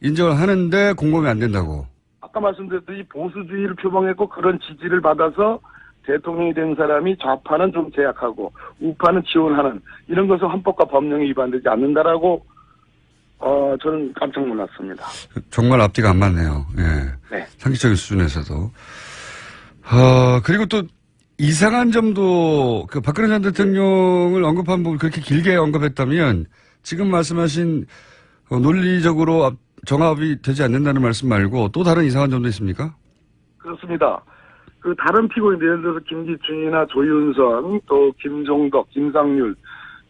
인정을 하는데 공범이 안 된다고. 아까 말씀드렸듯이 보수주의를 표방했고 그런 지지를 받아서 대통령이 된 사람이 좌파는 좀 제약하고 우파는 지원하는 이런 것은 헌법과 법령에 위반되지 않는다라고 저는 깜짝 놀랐습니다. 정말 앞뒤가 안 맞네요. 예. 네. 상식적인 수준에서도. 그리고 또 이상한 점도 그 박근혜 전 대통령을 언급한 부분 그렇게 길게 언급했다면 지금 말씀하신 논리적으로 정합이 되지 않는다는 말씀 말고 또 다른 이상한 점도 있습니까? 그렇습니다. 그 다른 피고인들 예를 들어서 김기춘이나 조윤선 또 김종덕, 김상률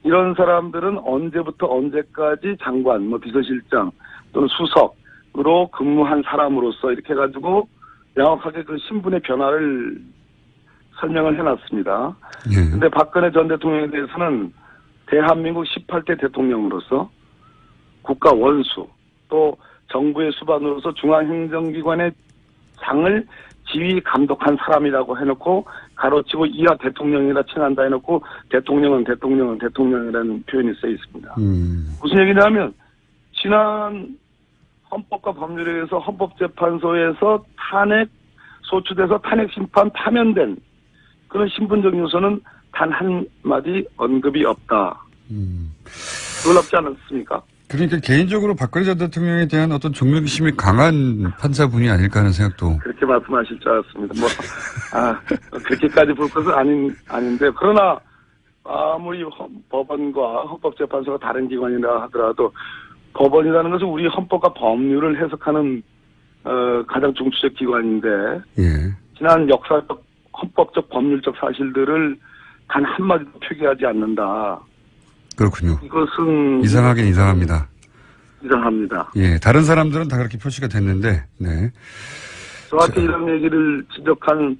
이런 사람들은 언제부터 언제까지 장관, 뭐 비서실장 또는 수석으로 근무한 사람으로서 이렇게 해가지고 명확하게 그 신분의 변화를 설명을 해놨습니다. 그런데 박근혜 전 대통령에 대해서는 대한민국 18대 대통령으로서 국가 원수 또 정부의 수반으로서 중앙행정기관의 장을 지휘 감독한 사람이라고 해놓고 가로치고 이하 대통령이라 칭한다 해놓고 대통령이라는 표현이 써 있습니다. 무슨 얘기냐면 지난 헌법과 법률에 의해서 헌법재판소에서 소추돼서 탄핵 심판 파면된 그런 신분적 요소는 단 한마디 언급이 없다. 놀랍지 않습니까? 그러니까 개인적으로 박근혜 전 대통령에 대한 어떤 존경심이 강한 판사분이 아닐까 하는 생각도. 그렇게 말씀하실 줄 알았습니다. 그렇게까지 볼 것은 아닌데, 그러나, 아무리 법원과 헌법재판소가 다른 기관이라 하더라도, 법원이라는 것은 우리 헌법과 법률을 해석하는, 가장 중추적 기관인데, 지난 역사적, 헌법적, 법률적 사실들을 단 한마디도 표기하지 않는다. 그렇군요. 이것은 이상하긴 이상합니다. 이상합니다. 예, 다른 사람들은 다 그렇게 표시가 됐는데, 네. 저한테 이런 얘기를 지적한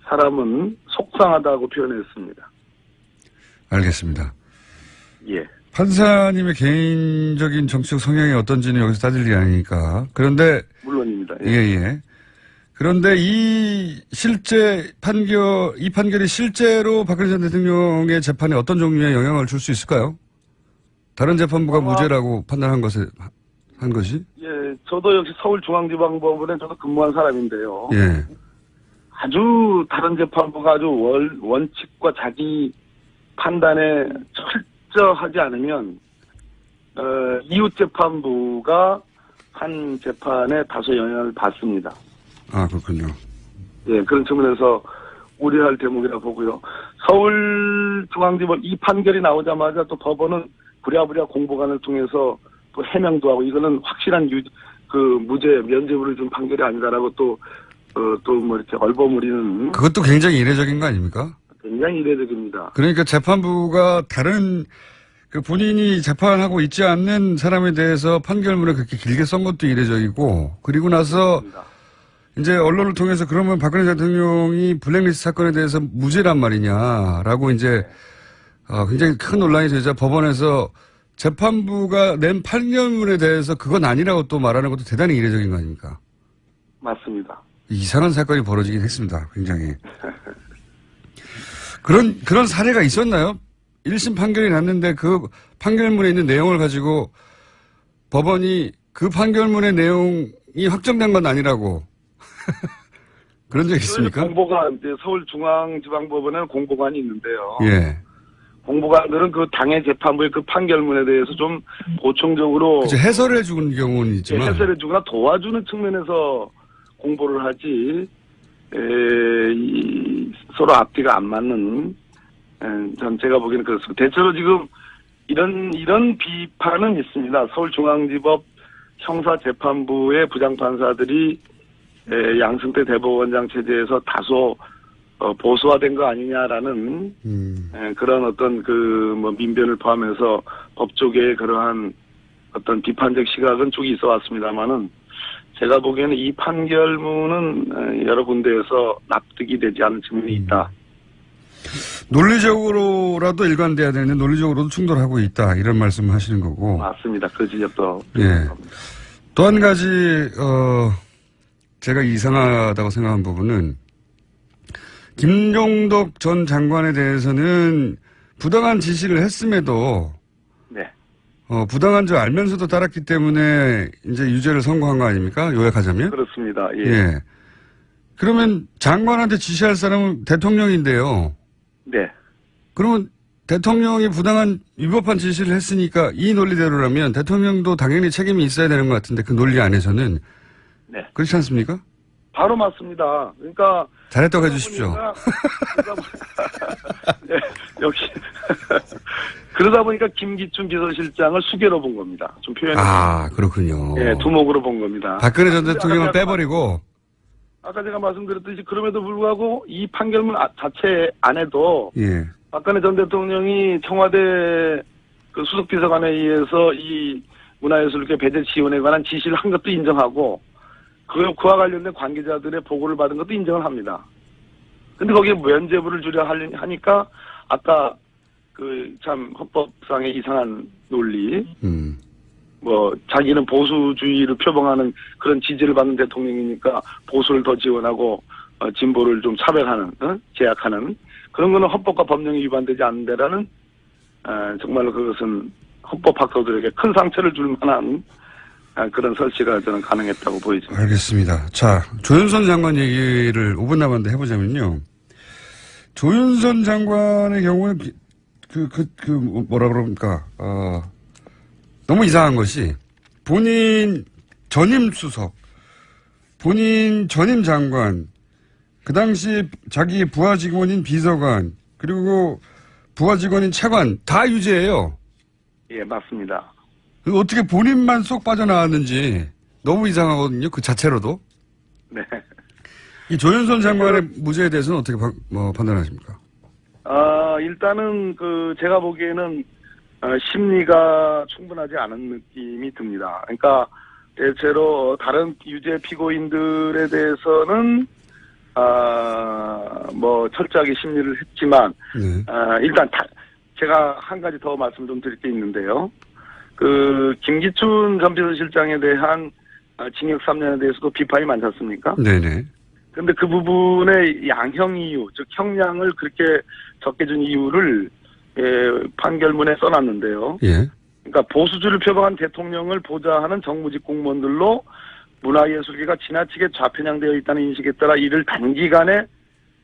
사람은 속상하다고 표현했습니다. 알겠습니다. 예. 판사님의 개인적인 정치적 성향이 어떤지는 여기서 따질 일이 아니니까. 그런데 물론입니다. 예. 그런데 이 판결이 실제로 박근혜 전 대통령의 재판에 어떤 종류의 영향을 줄 수 있을까요? 다른 재판부가 무죄라고 판단한 한 것이? 예, 저도 역시 서울중앙지방법원에 저도 근무한 사람인데요. 예. 아주 다른 재판부가 아주 원칙과 자기 판단에 철저하지 않으면 이웃재판부가 한 재판에 다소 영향을 받습니다. 아, 그렇군요. 예, 그런 측면에서 우려할 대목이라 보고요. 서울중앙지법 이 판결이 나오자마자 또 법원은 부랴부랴 공보관을 통해서 또 해명도 하고 이거는 확실한 무죄, 면죄부를 준 판결이 아니다라고 또 뭐 이렇게 얼버무리는. 그것도 굉장히 이례적인 거 아닙니까? 굉장히 이례적입니다. 그러니까 재판부가 다른 본인이 재판하고 있지 않는 사람에 대해서 판결문을 그렇게 길게 쓴 것도 이례적이고, 그리고 나서 그렇습니다. 이제 언론을 통해서 그러면 박근혜 대통령이 블랙리스트 사건에 대해서 무죄란 말이냐라고 이제 굉장히 큰 논란이 되자 법원에서 재판부가 낸 판결문에 대해서 그건 아니라고 또 말하는 것도 대단히 이례적인 거 아닙니까? 맞습니다. 이상한 사건이 벌어지긴 했습니다. 굉장히. 그런 사례가 있었나요? 1심 판결이 났는데 그 판결문에 있는 내용을 가지고 법원이 그 판결문의 내용이 확정된 건 아니라고. 그런 적 있습니까? 공보관, 서울중앙지방법원에는 공보관이 있는데요. 예. 공보관들은 그 당해 재판부의 그 판결문에 대해서 좀 보충적으로. 그렇죠. 해설해 주는 경우는 있지만. 해설해 주거나 도와주는 측면에서 공보를 하지, 서로 앞뒤가 안 맞는, 전 제가 보기에는 그렇습니다. 대체로 지금 이런 비판은 있습니다. 서울중앙지법 형사재판부의 부장판사들이 양승태 대법원장 체제에서 다소 보수화된 거 아니냐라는 그런 어떤 민변을 포함해서 법조계의 그러한 어떤 비판적 시각은 쭉 있어 왔습니다만은 제가 보기에는 이 판결문은 여러 군데에서 납득이 되지 않는 측면이 있다. 논리적으로라도 일관돼야 되는데 논리적으로도 충돌하고 있다. 이런 말씀을 하시는 거고. 맞습니다. 그 지적도. 예. 또 한 가지 제가 이상하다고 생각한 부분은 김종덕 전 장관에 대해서는 부당한 지시를 했음에도 네. 부당한 줄 알면서도 따랐기 때문에 이제 유죄를 선고한 거 아닙니까? 요약하자면? 그렇습니다. 예. 예. 그러면 장관한테 지시할 사람은 대통령인데요. 네. 그러면 대통령이 부당한 위법한 지시를 했으니까 이 논리대로라면 대통령도 당연히 책임이 있어야 되는 것 같은데 그 논리 안에서는. 네. 그렇지 않습니까? 바로 맞습니다. 그러니까. 잘했다고 해주십시오. 네, 역시. 그러다 보니까 김기춘 비서실장을 수개로 본 겁니다. 좀 표현해. 아, 그렇군요. 네, 두목으로 본 겁니다. 박근혜 전 대통령을 빼버리고. 아까 제가 말씀드렸듯이 그럼에도 불구하고 이 판결문 자체 안에도. 예. 박근혜 전 대통령이 청와대 그 수석비서관에 의해서 이 문화예술계 배제 지원에 관한 지시를 한 것도 인정하고 그와 관련된 관계자들의 보고를 받은 것도 인정을 합니다. 근데 거기에 면죄부를 주려 하니까 아까 참 헌법상의 이상한 논리 자기는 보수주의를 표방하는 그런 지지를 받는 대통령이니까 보수를 더 지원하고 진보를 좀 차별하는 제약하는 그런 거는 헌법과 법령이 위반되지 않는데라는 정말로 그것은 헌법학도들에게 큰 상처를 줄 만한 그런 설치가 저는 가능했다고 보이죠. 알겠습니다. 자, 조윤선 장관 얘기를 5분 남았는데 해보자면요. 조윤선 장관의 경우는 뭐라 그럽니까? 너무 이상한 것이 본인 전임 수석, 본인 전임 장관, 그 당시 자기 부하 직원인 비서관, 그리고 부하 직원인 차관 다 유죄예요. 예, 맞습니다. 어떻게 본인만 쏙 빠져나왔는지 너무 이상하거든요. 그 자체로도. 네. 이 조윤선 장관의 무죄에 대해서는 어떻게 판단하십니까? 일단은 제가 보기에는 심리가 충분하지 않은 느낌이 듭니다. 그러니까 대체로 다른 유죄 피고인들에 대해서는 철저하게 심리를 했지만 네. 일단 제가 한 가지 더 말씀 좀 드릴 게 있는데요. 김기춘 전 비서실장에 대한 징역 3년에 대해서도 비판이 많지 않습니까? 네네. 근데 그 부분의 양형 이유, 즉 형량을 그렇게 적게 준 이유를 판결문에 써놨는데요. 예. 그러니까 보수주의를 표방한 대통령을 보좌하는 정무직 공무원들로 문화예술계가 지나치게 좌편향되어 있다는 인식에 따라 이를 단기간에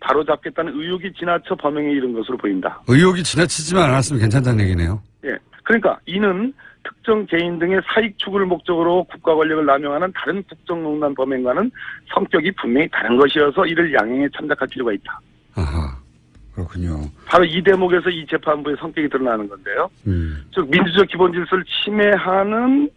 바로잡겠다는 의혹이 지나쳐 범행에 이른 것으로 보인다. 의혹이 지나치지만 않았으면 괜찮다는 얘기네요. 예. 그러니까 이는 특정 개인 등의 사익 추구를 목적으로 국가 권력을 남용하는 다른 국정농단 범행과는 성격이 분명히 다른 것이어서 이를 양형에 참작할 필요가 있다. 아하, 그렇군요. 바로 이 대목에서 이 재판부의 성격이 드러나는 건데요. 즉 민주적 기본 질서를 침해하는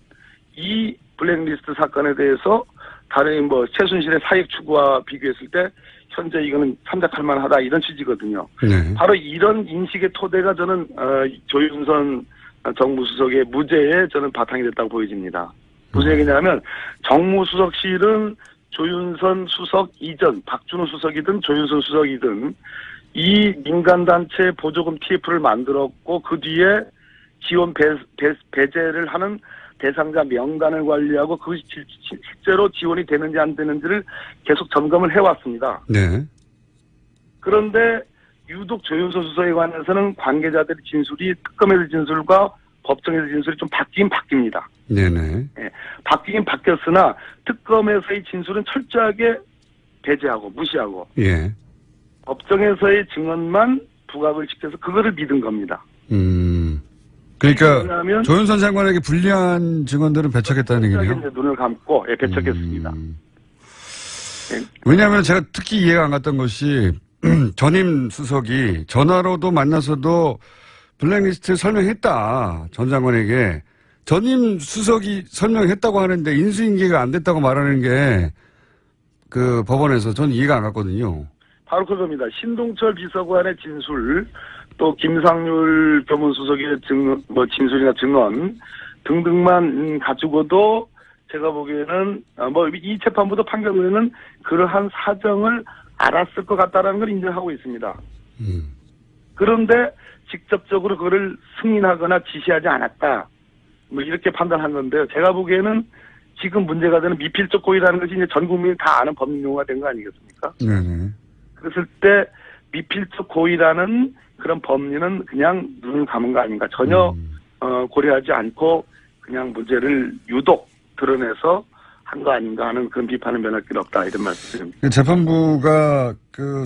이 블랙리스트 사건에 대해서 다른 최순실의 사익 추구와 비교했을 때 현재 이거는 참작할 만하다 이런 취지거든요. 네. 바로 이런 인식의 토대가 저는 조윤선 정무수석의 무죄에 저는 바탕이 됐다고 보여집니다. 무슨 얘기냐면 정무수석실은 조윤선 수석 이전 박준호 수석이든 조윤선 수석이든 이 민간단체 보조금 TF를 만들었고 그 뒤에 지원 배제를 하는 대상자 명단을 관리하고 그것이 실제로 지원이 되는지 안 되는지를 계속 점검을 해왔습니다. 네. 그런데 유독 조윤선 수석에 관해서는 관계자들의 진술이 특검에서 진술과 법정에서 진술이 좀 바뀌긴 바뀝니다. 네네. 예, 바뀌긴 바뀌었으나 특검에서의 진술은 철저하게 배제하고 무시하고 예. 법정에서의 증언만 부각을 시켜서 그거를 믿은 겁니다. 그러니까 조윤선 장관에게 불리한 증언들은 배척했다는 얘기네요. 눈을 감고 배척했습니다. 왜냐하면 제가 특히 이해가 안 갔던 것이 전임 수석이 전화로도 만나서도 블랙리스트 설명했다. 전 장관에게. 전임 수석이 설명했다고 하는데 인수인계가 안 됐다고 말하는 게 그 법원에서 전 이해가 안 갔거든요. 바로 그겁니다. 신동철 비서관의 진술, 또 김상률 교문수석의 진술이나 증언 등등만 가지고도 제가 보기에는 이 재판부도 판결문에는 그러한 사정을 알았을 것 같다라는 걸 인정하고 있습니다. 그런데 직접적으로 그거를 승인하거나 지시하지 않았다. 이렇게 판단한 건데요. 제가 보기에는 지금 문제가 되는 미필적 고의라는 것이 이제 전 국민이 다 아는 법용어가 된 거 아니겠습니까? 네네. 그랬을 때 미필적 고의라는 그런 법리는 그냥 눈을 감은 거 아닌가. 전혀 고려하지 않고 그냥 문제를 유독 드러내서 한 거 아닌가 하는 그런 비판을 면할 길 없다 이런 말씀드립니다. 재판부가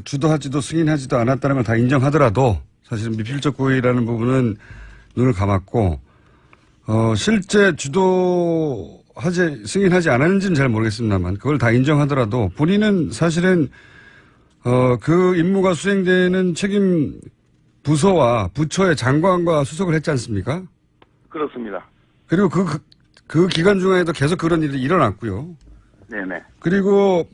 주도하지도 승인하지도 않았다는 걸 다 인정하더라도 사실은 미필적 고의라는 부분은 눈을 감았고 실제 승인하지 않았는지는 잘 모르겠습니다만 그걸 다 인정하더라도 본인은 사실은 그 임무가 수행되는 책임 부서와 부처의 장관과 수석을 했지 않습니까? 그렇습니다. 그리고 그 기간 중에도 계속 그런 일이 일어났고요. 네네. 그리고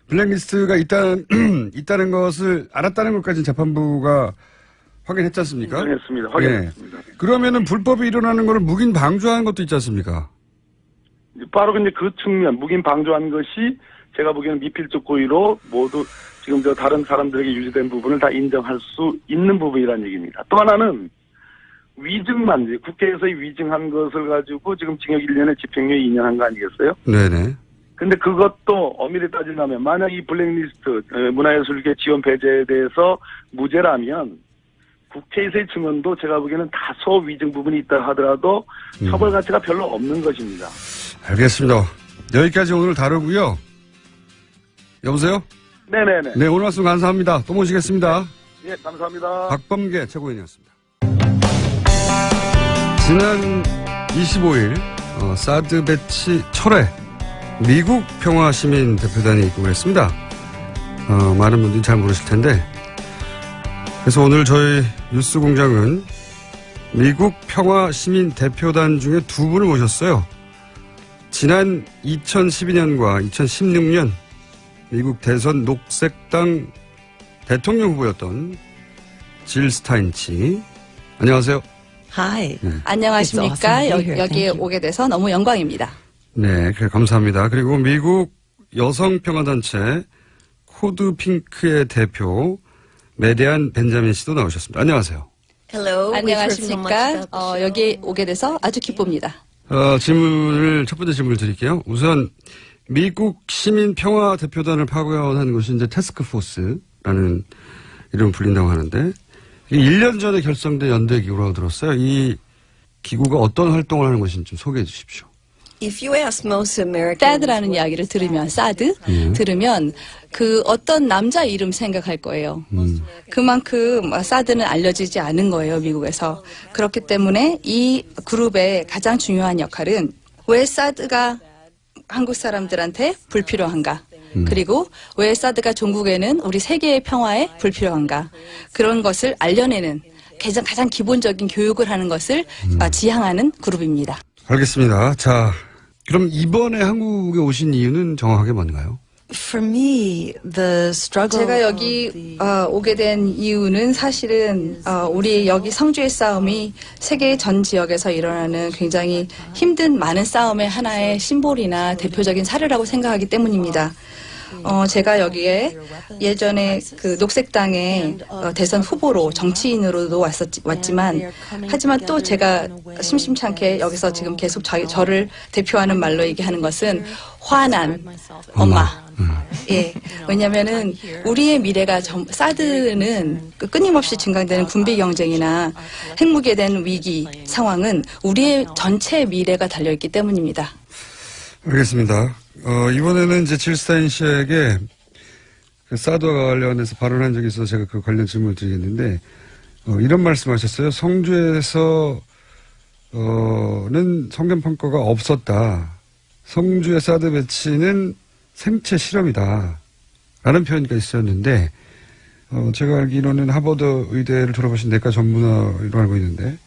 블랙리스트가 있다는 것을 알았다는 것까지는 재판부가 확인했지 않습니까? 확인했습니다. 네. 그러면은 불법이 일어나는 것을 묵인 방조하는 것도 있지 않습니까? 바로 근데 그 측면, 묵인 방조한 것이 제가 보기에는 미필적 고의로 모두 지금 다른 사람들에게 유지된 부분을 다 인정할 수 있는 부분이라는 얘기입니다. 또 하나는 위증만, 국회에서의 위증한 것을 가지고 지금 징역 1년에 집행유예 2년 한 거 아니겠어요? 네네. 근데 그것도 엄밀히 따지려면 만약 이 블랙리스트 문화예술계 지원 배제에 대해서 무죄라면 국회에서의 증언도 제가 보기에는 다소 위증 부분이 있다 하더라도 처벌 가치가 별로 없는 것입니다. 알겠습니다. 여기까지 오늘 다루고요. 여보세요? 네네네. 네, 오늘 말씀 감사합니다. 또 모시겠습니다. 예, 감사합니다. 박범계 최고위원이었습니다. 지난 25일 사드 배치 철회 미국 평화시민 대표단이 입국을 했습니다. 많은 분들이 잘 모르실 텐데 그래서 오늘 저희 뉴스공장은 미국 평화시민 대표단 중에 두 분을 모셨어요. 지난 2012년과 2016년 미국 대선 녹색당 대통령 후보였던 질 스타인치. 안녕하세요. Hi. 네. 안녕하십니까. 여기에 오게 돼서 너무 영광입니다. 네, 감사합니다. 그리고 미국 여성평화단체 코드핑크의 대표 메데안 벤자민 씨도 나오셨습니다. 안녕하세요. Hello. 안녕하십니까. 여기에 오게 돼서 아주 기쁩니다. 첫 번째 질문을 드릴게요. 우선 미국 시민평화대표단을 파견한 것이 이제 태스크포스라는 이름을 불린다고 하는데 1년 전에 결성된 연대기구라고 들었어요. 이 기구가 어떤 활동을 하는 것인지 좀 소개해 주십시오. 사드라는 이야기를 들으면 들으면 그 어떤 남자 이름 생각할 거예요. 그만큼 사드는 알려지지 않은 거예요, 미국에서. 그렇기 때문에 이 그룹의 가장 중요한 역할은 왜 사드가 한국 사람들한테 불필요한가? 그리고 왜 사드가 종국에는 우리 세계의 평화에 불필요한가? 그런 것을 알려내는 가장 기본적인 교육을 하는 것을 지향하는 그룹입니다. 알겠습니다. 자, 그럼 이번에 한국에 오신 이유는 정확하게 뭔가요? 제가 여기 오게 된 이유는 사실은 우리 여기 성주의 싸움이 세계 전 지역에서 일어나는 굉장히 힘든 많은 싸움의 하나의 심볼이나 대표적인 사례라고 생각하기 때문입니다. 제가 여기에 예전에 그 녹색당의 대선 후보로 정치인으로도 왔지만 하지만 또 제가 심심찮게 여기서 지금 계속 저를 대표하는 말로 얘기하는 것은 화난 엄마. 예. 왜냐면은 우리의 미래가 사드는 끊임없이 증강되는 군비 경쟁이나 핵무기에 대한 위기 상황은 우리의 전체 미래가 달려있기 때문입니다. 알겠습니다. 이번에는 이제 질스타인 씨에게 그 사드와 관련해서 발언한 적이 있어서 제가 그 관련 질문을 드리겠는데, 이런 말씀 하셨어요. 성주에서, 는 성견평가가 없었다. 성주의 사드 배치는 생체 실험이다. 라는 표현이 있었는데, 제가 알기로는 하버드 의대를 졸업하신 내과 전문의로 알고 있는데,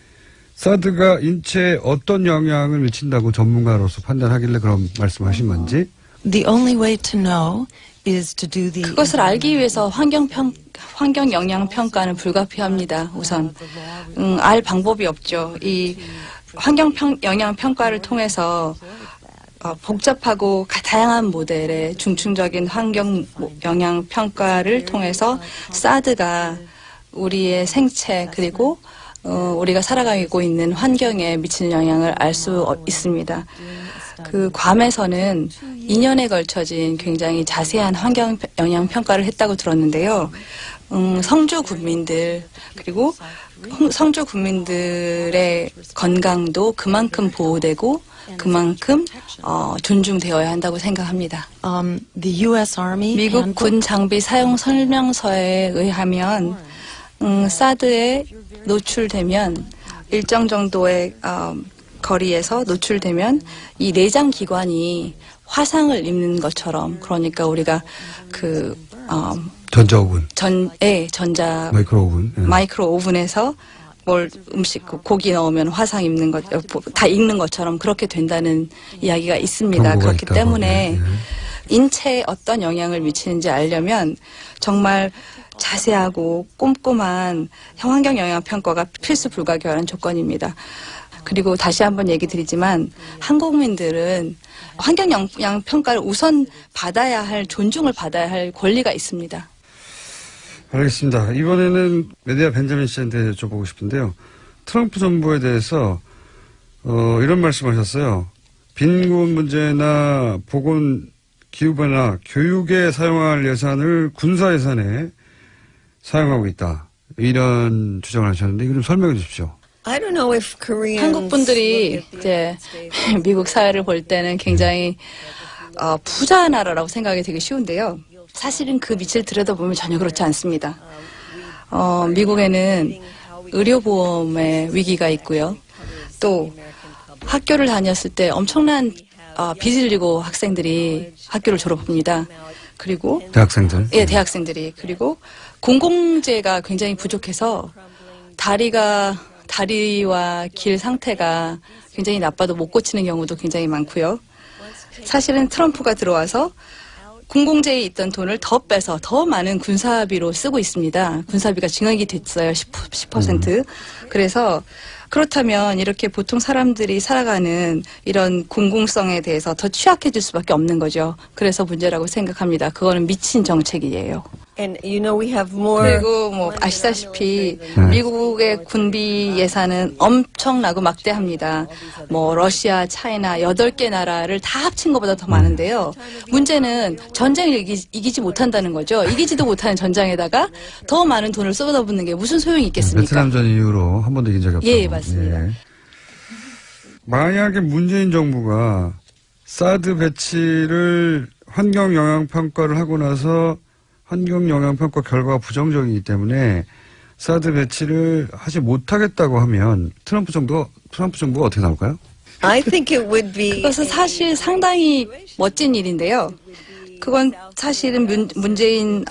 사드가 인체에 어떤 영향을 미친다고 전문가로서 판단하길래 그런 말씀하신 건지? 그것을 알기 위해서 환경 영향 평가는 불가피합니다. 우선 알 방법이 없죠. 이 환경 영향 평가를 통해서 복잡하고 다양한 모델의 중층적인 환경 영향 평가를 통해서 사드가 우리의 생체 그리고 우리가 살아가고 있는 환경에 미치는 영향을 알 수 있습니다. 그 괌에서는 2년에 걸쳐진 굉장히 자세한 환경 영향 평가를 했다고 들었는데요. 성주 군민들 그리고 성주 군민들의 건강도 그만큼 보호되고 그만큼 존중되어야 한다고 생각합니다. 미국 군 장비 사용 설명서에 의하면 사드에 노출되면 일정 정도의 거리에서 노출되면 이 내장 기관이 화상을 입는 것처럼 그러니까 우리가 그 전자오븐 전자 마이크로 오븐에서 뭘 음식 고기 넣으면 화상 입는 것 다 익는 것처럼 그렇게 된다는 이야기가 있습니다. 그렇기 때문에 인체에 어떤 영향을 미치는지 알려면 정말 자세하고 꼼꼼한 환경 영향 평가가 필수 불가결한 조건입니다. 그리고 다시 한번 얘기 드리지만 한국민들은 환경 영향 평가를 우선 받아야 할 존중을 받아야 할 권리가 있습니다. 알겠습니다. 이번에는 메디아 벤자민 씨한테 여쭤보고 싶은데요. 트럼프 정부에 대해서 이런 말씀하셨어요. 빈곤 문제나 보건 기후변화 교육에 사용할 예산을 군사 예산에 사용하고 있다. 이런 주장을 하셨는데 이거 좀 설명해 주십시오. 한국 분들이 이제 미국 사회를 볼 때는 굉장히 부자 나라라고 생각이 되게 쉬운데요. 사실은 그 밑을 들여다보면 전혀 그렇지 않습니다. 미국에는 의료보험의 위기가 있고요. 또 학교를 다녔을 때 엄청난 빚을 지고 학생들이 학교를 졸업합니다. 그리고 대학생들? 예, 대학생들이. 그리고 공공재가 굉장히 부족해서 다리와 길 상태가 굉장히 나빠도 못 고치는 경우도 굉장히 많고요. 사실은 트럼프가 들어와서 공공재에 있던 돈을 더 빼서 더 많은 군사비로 쓰고 있습니다. 군사비가 증액이 됐어요. 10%. 그래서 그렇다면 이렇게 보통 사람들이 살아가는 이런 공공성에 대해서 더 취약해질 수밖에 없는 거죠. 그래서 문제라고 생각합니다. 그거는 미친 정책이에요. 그리고 뭐 아시다시피 미국의 군비 예산은 엄청나고 막대합니다. 뭐 러시아, 차이나 8개 나라를 다 합친 것보다 더 많은데요. 문제는 전쟁을 이기지 못한다는 거죠. 이기지도 못하는 전장에다가 더 많은 돈을 쏟아붓는 게 무슨 소용이 있겠습니까? 베트남전 이후로 한 번도 이긴 적이 없다고. 예, 맞습니다. 예. 만약에 문재인 정부가 사드 배치를 환경영향평가를 하고 나서 환경영향평가 결과가 부정적이기 때문에 사드 배치를 하지 못하겠다고 하면 트럼프 정부가 어떻게 나올까요? I think it would be. 그것은 사실 상당히 멋진 일인데요. 그건 사실은 문재인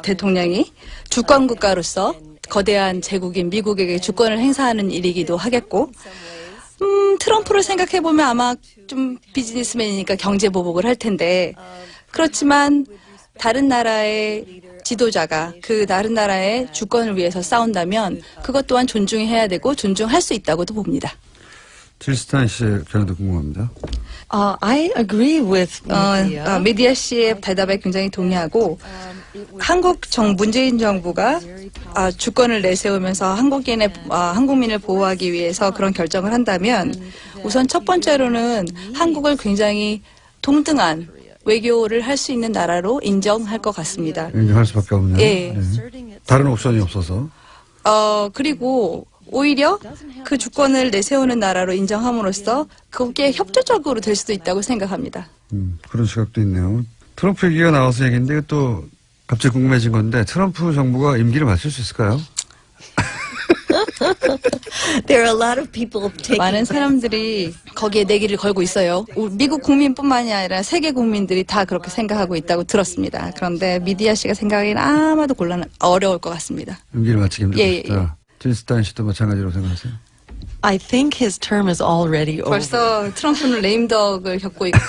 대통령이 주권 국가로서 거대한 제국인 미국에게 주권을 행사하는 일이기도 하겠고, 트럼프를 생각해보면 아마 좀 비즈니스맨이니까 경제 보복을 할 텐데, 그렇지만 다른 나라의 지도자가 그 다른 나라의 주권을 위해서 싸운다면 그것 또한 존중해야 되고 존중할 수 있다고도 봅니다. 질 스타인 씨의 견해도 궁금합니다. I agree with 미디아 씨의 대답에 굉장히 동의하고, 문재인 정부가 주권을 내세우면서 한국민을 보호하기 위해서 그런 결정을 한다면 우선 첫 번째로는 한국을 굉장히 동등한 외교를 할 수 있는 나라로 인정할 것 같습니다. 인정할 수밖에 없네요. 예. 네. 다른 옵션이 없어서. 그리고 오히려 그 주권을 내세우는 나라로 인정함으로써 그게 협조적으로 될 수도 있다고 생각합니다. 그런 시각도 있네요. 트럼프 얘기가 나와서 얘기인데 또 갑자기 궁금해진 건데 트럼프 정부가 임기를 마칠 수 있을까요? There are a lot of people taking. 많은 사람들이 거기에 내기를 걸고 있어요. 미국 국민뿐만이 아니라 세계 국민들이 다 그렇게 생각하고 있다고 들었습니다. 그런데 미디아 씨가 생각하기는 아마도 어려울 것 같습니다. 임기를 마치기 힘들다. 예. 질 스타인 씨도 마찬가지로 생각하세요? I think his term is already over. 벌써 트럼프는 레임덕을 겪고 있고,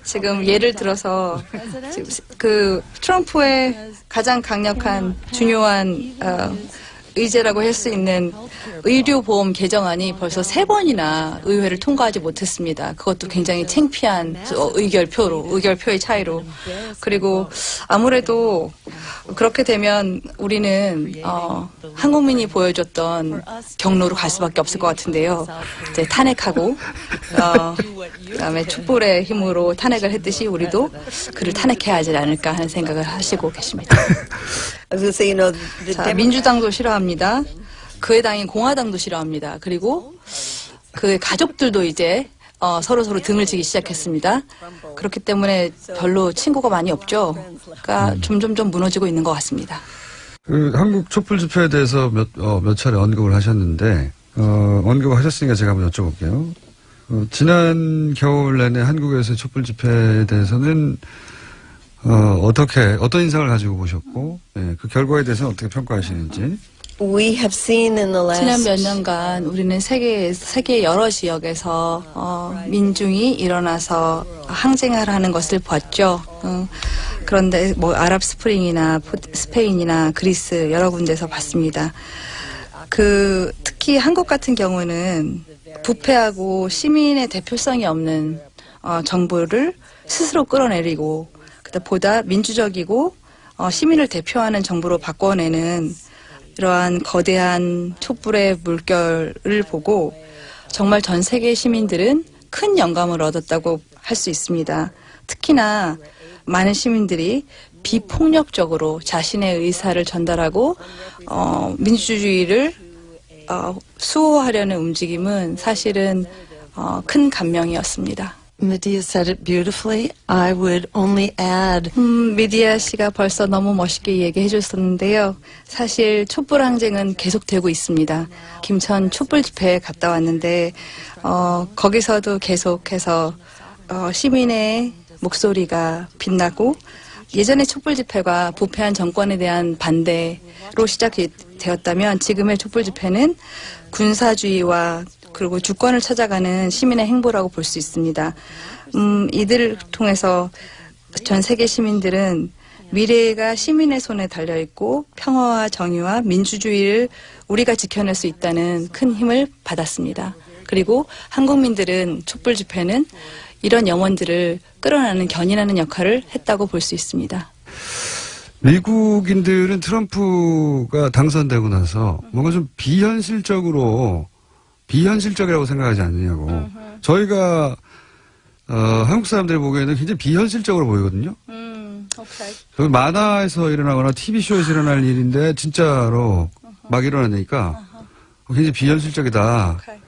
지금 예를 들어서 그 트럼프의 가장 강력한 중요한 의제라고 할 수 있는 의료보험 개정안이 벌써 3번이나 의회를 통과하지 못했습니다. 그것도 굉장히 창피한 의결표의 차이로. 그리고 아무래도 그렇게 되면 우리는 한국민이 보여줬던 경로로 갈 수밖에 없을 것 같은데요. 이제 탄핵하고 그다음에 촛불의 힘으로 탄핵을 했듯이 우리도 그를 탄핵해야 하지 않을까 하는 생각을 하시고 계십니다. I was going to say, the 자, 민주당도 싫어합니다. 그의 당인 공화당도 싫어합니다. 그리고 그의 가족들도 이제 서로 등을 지기 시작했습니다. 그렇기 때문에 별로 친구가 많이 없죠. 그러니까 점점 무너지고 있는 것 같습니다. 그 한국 촛불 집회에 대해서 몇 차례 언급을 하셨는데 언급을 하셨으니까 제가 한번 여쭤볼게요. 지난 겨울 내내 한국에서의 촛불 집회에 대해서는 어떤 인상을 가지고 보셨고, 예, 그 결과에 대해서는 어떻게 평가하시는지. we have seen in the last. 지난 몇 년간 우리는 세계 여러 지역에서 민중이 일어나서 항쟁을 하는 것을 봤죠. 그런데 뭐 아랍 스프링이나 스페인이나 그리스 여러 군데서 봤습니다. 특히 한국 같은 경우는 부패하고 시민의 대표성이 없는 정부를 스스로 끌어내리고 보다 민주적이고 시민을 대표하는 정부로 바꿔내는 이러한 거대한 촛불의 물결을 보고 정말 전 세계 시민들은 큰 영감을 얻었다고 할 수 있습니다. 특히나 많은 시민들이 비폭력적으로 자신의 의사를 전달하고 민주주의를 수호하려는 움직임은 사실은 큰 감명이었습니다. Medea said it beautifully. I would only add. 미디아 씨가 벌써 너무 멋있게 얘기해 줬었는데요. 사실 촛불 항쟁은 계속되고 있습니다. 김천 촛불 집회에 갔다 왔는데 거기서도 계속해서 시민의 목소리가 빛나고 예전의 촛불 집회가 부패한 정권에 대한 반대로 시작이 되었다면 지금의 촛불 집회는 군사주의와 그리고 주권을 찾아가는 시민의 행보라고 볼 수 있습니다. 이들을 통해서 전 세계 시민들은 미래가 시민의 손에 달려있고 평화와 정의와 민주주의를 우리가 지켜낼 수 있다는 큰 힘을 받았습니다. 그리고 한국민들은 촛불 집회는 이런 영혼들을 끌어내는 견인하는 역할을 했다고 볼 수 있습니다. 미국인들은 트럼프가 당선되고 나서 뭔가 좀 비현실적이라고 생각하지 않느냐고. 저희가 한국 사람들이 보기에는 굉장히 비현실적으로 보이거든요. okay. 만화에서 일어나거나 TV쇼에서 일어날 일인데 진짜로 막 일어나니까 굉장히 비현실적이다. Okay.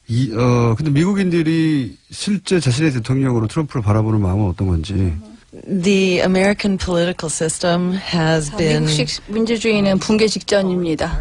근데 미국인들이 실제 자신의 대통령으로 트럼프를 바라보는 마음은 어떤 건지. The American political system has been. 미국식 민주주의는 붕괴 직전입니다.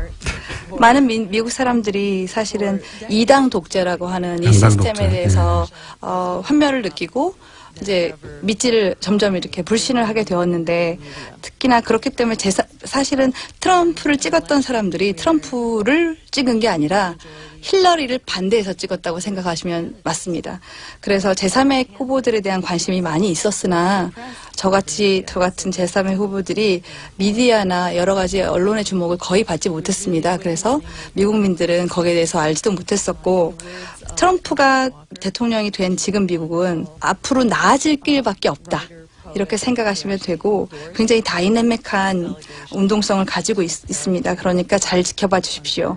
많은 미국 사람들이 사실은 이당 독재라고 하는 이 양당 시스템에 독재. 대해서 환멸을 느끼고 이제 믿지를 점점 이렇게 불신을 하게 되었는데 특히나 그렇기 때문에 사실은 트럼프를 찍었던 사람들이 트럼프를 찍은 게 아니라 힐러리를 반대해서 찍었다고 생각하시면 맞습니다. 그래서 제3의 후보들에 대한 관심이 많이 있었으나 저 같은 제3의 후보들이 미디어나 여러 가지 언론의 주목을 거의 받지 못했습니다. 그래서 미국민들은 거기에 대해서 알지도 못했었고 트럼프가 대통령이 된 지금 미국은 앞으로 나아질 길밖에 없다. 이렇게 생각하시면 되고 굉장히 다이내믹한 운동성을 가지고 있습니다. 그러니까 잘 지켜봐 주십시오.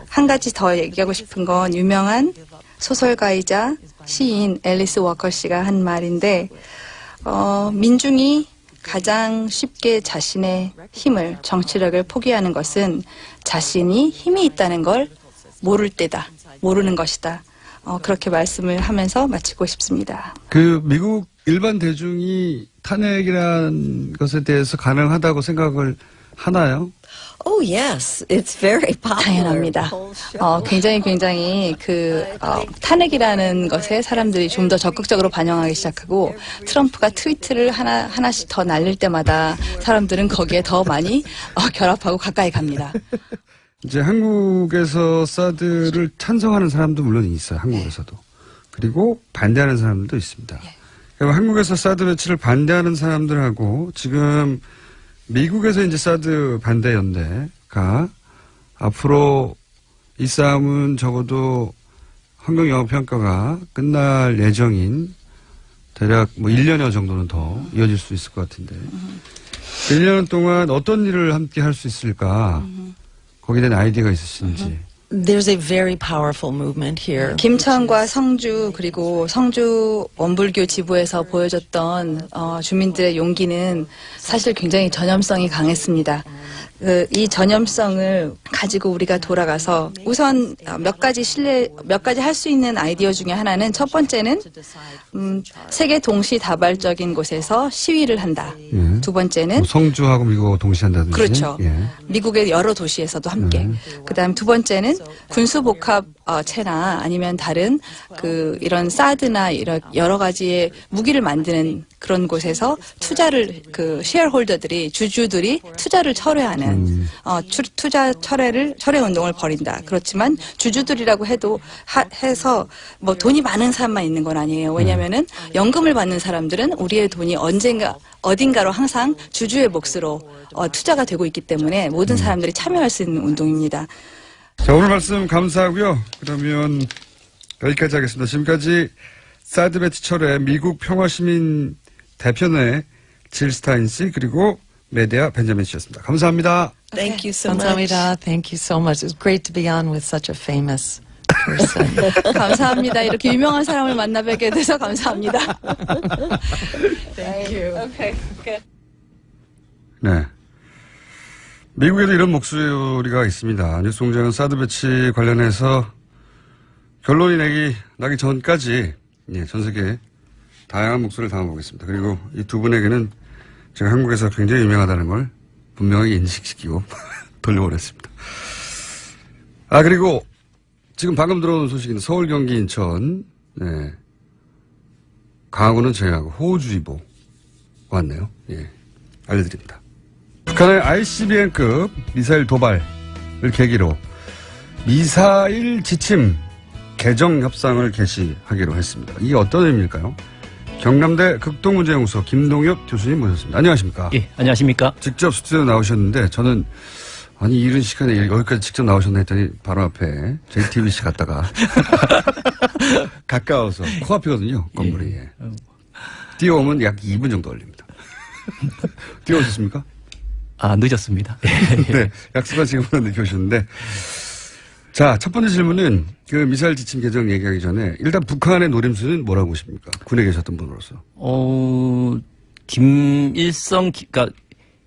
한 가지 더 얘기하고 싶은 건 유명한 소설가이자 시인 앨리스 워커 씨가 한 말인데 민중이 가장 쉽게 자신의 힘을, 정치력을 포기하는 것은 자신이 힘이 있다는 걸 모를 때다. 모르는 것이다. 그렇게 말씀을 하면서 마치고 싶습니다. 그 미국 일반 대중이 탄핵이라는 것에 대해서 가능하다고 생각을 하나요? Oh yes, it's very popular. 당연합니다. 굉장히 탄핵이라는 것에 사람들이 좀 더 적극적으로 반영하기 시작하고 트럼프가 트위트를 하나씩 더 날릴 때마다 사람들은 거기에 더 많이 결합하고 가까이 갑니다. 이제 한국에서 사드를 찬성하는 사람도 물론 있어요. 한국에서도. 그리고 반대하는 사람들도 있습니다. 그러니까 한국에서 사드 배치를 반대하는 사람들하고 지금 미국에서 이제 사드 반대 연대가 앞으로 이 싸움은 적어도 환경영향평가가 끝날 예정인 대략 1년여 정도는 더 이어질 수 있을 것 같은데 그 1년 동안 어떤 일을 함께 할 수 있을까 거기에 대한 아이디어가 있으신지. There's a very powerful movement here. 김천과 성주 그리고 성주 원불교 지부에서 보여줬던 주민들의 용기는 사실 굉장히 전염성이 강했습니다. 이 전염성을 가지고 우리가 돌아가서 우선 몇 가지 할 수 있는 아이디어 중에 하나는 첫 번째는 세계 동시다발적인 곳에서 시위를 한다. 예. 두 번째는 성주하고 미국하고 동시에 한다든지. 그렇죠. 예. 미국의 여러 도시에서도 함께. 그다음 두 번째는 군수복합체나 아니면 다른 이런 사드나 이런 여러 가지의 무기를 만드는 그런 곳에서 투자를 셰어홀더들이 주주들이 투자를 철회하는 투자 철회 운동을 벌인다. 그렇지만 주주들이라고 해서 뭐 돈이 많은 사람만 있는 건 아니에요. 왜냐하면은 연금을 받는 사람들은 우리의 돈이 어딘가로 항상 주주의 몫으로 투자가 되고 있기 때문에 모든 사람들이 참여할 수 있는 운동입니다. 자, 오늘 말씀 감사하고요. 그러면 여기까지 하겠습니다. 지금까지 사드 배치 철회 미국 평화시민 대표회 질 스타인 씨 그리고 메데아 벤자민 씨였습니다. 감사합니다. Thank you so much. 감사합니다. Thank you so much. It's great to be on with such a famous person. 감사합니다. 이렇게 유명한 사람을 만나 뵙게 돼서 감사합니다. Thank you. Okay, good. 네. 미국에도 이런 목소리가 있습니다. 뉴스공장은 사드 배치 관련해서 결론이 나기 전까지 전 세계 다양한 목소리를 담아보겠습니다. 그리고 이 두 분에게는 제가 한국에서 굉장히 유명하다는 걸 분명하게 인식시키고 돌려보냈습니다. 그리고 지금 방금 들어온 소식인 서울, 경기, 인천, 강화도는 제외하고 호우주의보 왔네요. 예, 알려드립니다. 북한의 ICBM급 미사일 도발을 계기로 미사일 지침 개정 협상을 개시하기로 했습니다. 이게 어떤 의미일까요? 경남대 극동문제연구소 김동엽 교수님 모셨습니다. 안녕하십니까? 예, 안녕하십니까? 직접 스튜디오에 나오셨는데 저는 아니 이런 시간에 여기까지 직접 나오셨나 했더니 바로 앞에 JTBC 갔다가 가까워서 코앞이거든요. 건물이. 예. 뛰어오면 약 2분 정도 걸립니다. 뛰어오셨습니까? 늦었습니다. 네, 약속한 시간보다 늦게 오셨는데 자, 첫 번째 질문은 그 미사일 지침 개정 얘기하기 전에 일단 북한의 노림수는 뭐라고 보십니까? 군에 계셨던 분으로서. 김일성, 그러니까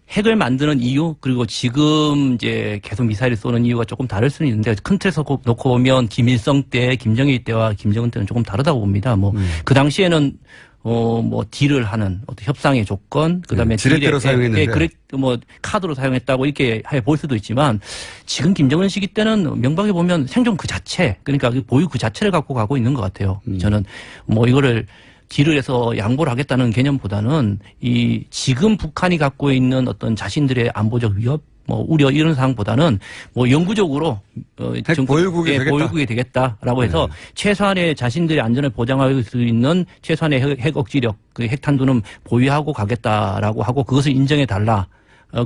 핵을 만드는 이유 그리고 지금 이제 계속 미사일을 쏘는 이유가 조금 다를 수는 있는데 큰 틀에서 놓고 보면 김일성 때, 김정일 때와 김정은 때는 조금 다르다고 봅니다. 뭐 그 당시에는 뭐 딜을 하는 어떤 협상의 조건, 그다음에 지렛대로 사용했는데, 그래 뭐 카드로 사용했다고 이렇게 볼 수도 있지만 지금 김정은 시기 때는 명백히 보면 생존 그 자체, 그러니까 그 보유 그 자체를 갖고 가고 있는 것 같아요. 저는 뭐 이거를 딜을 해서 양보를 하겠다는 개념보다는 이 지금 북한이 갖고 있는 어떤 자신들의 안보적 위협, 뭐 우려 이런 상황보다는 뭐 영구적으로 핵 보유국이 되겠다. 보유국이 되겠다라고 해서 최소한의 자신들의 안전을 보장할 수 있는 최소한의 핵 억지력, 그 핵탄두는 보유하고 가겠다라고 하고 그것을 인정해 달라.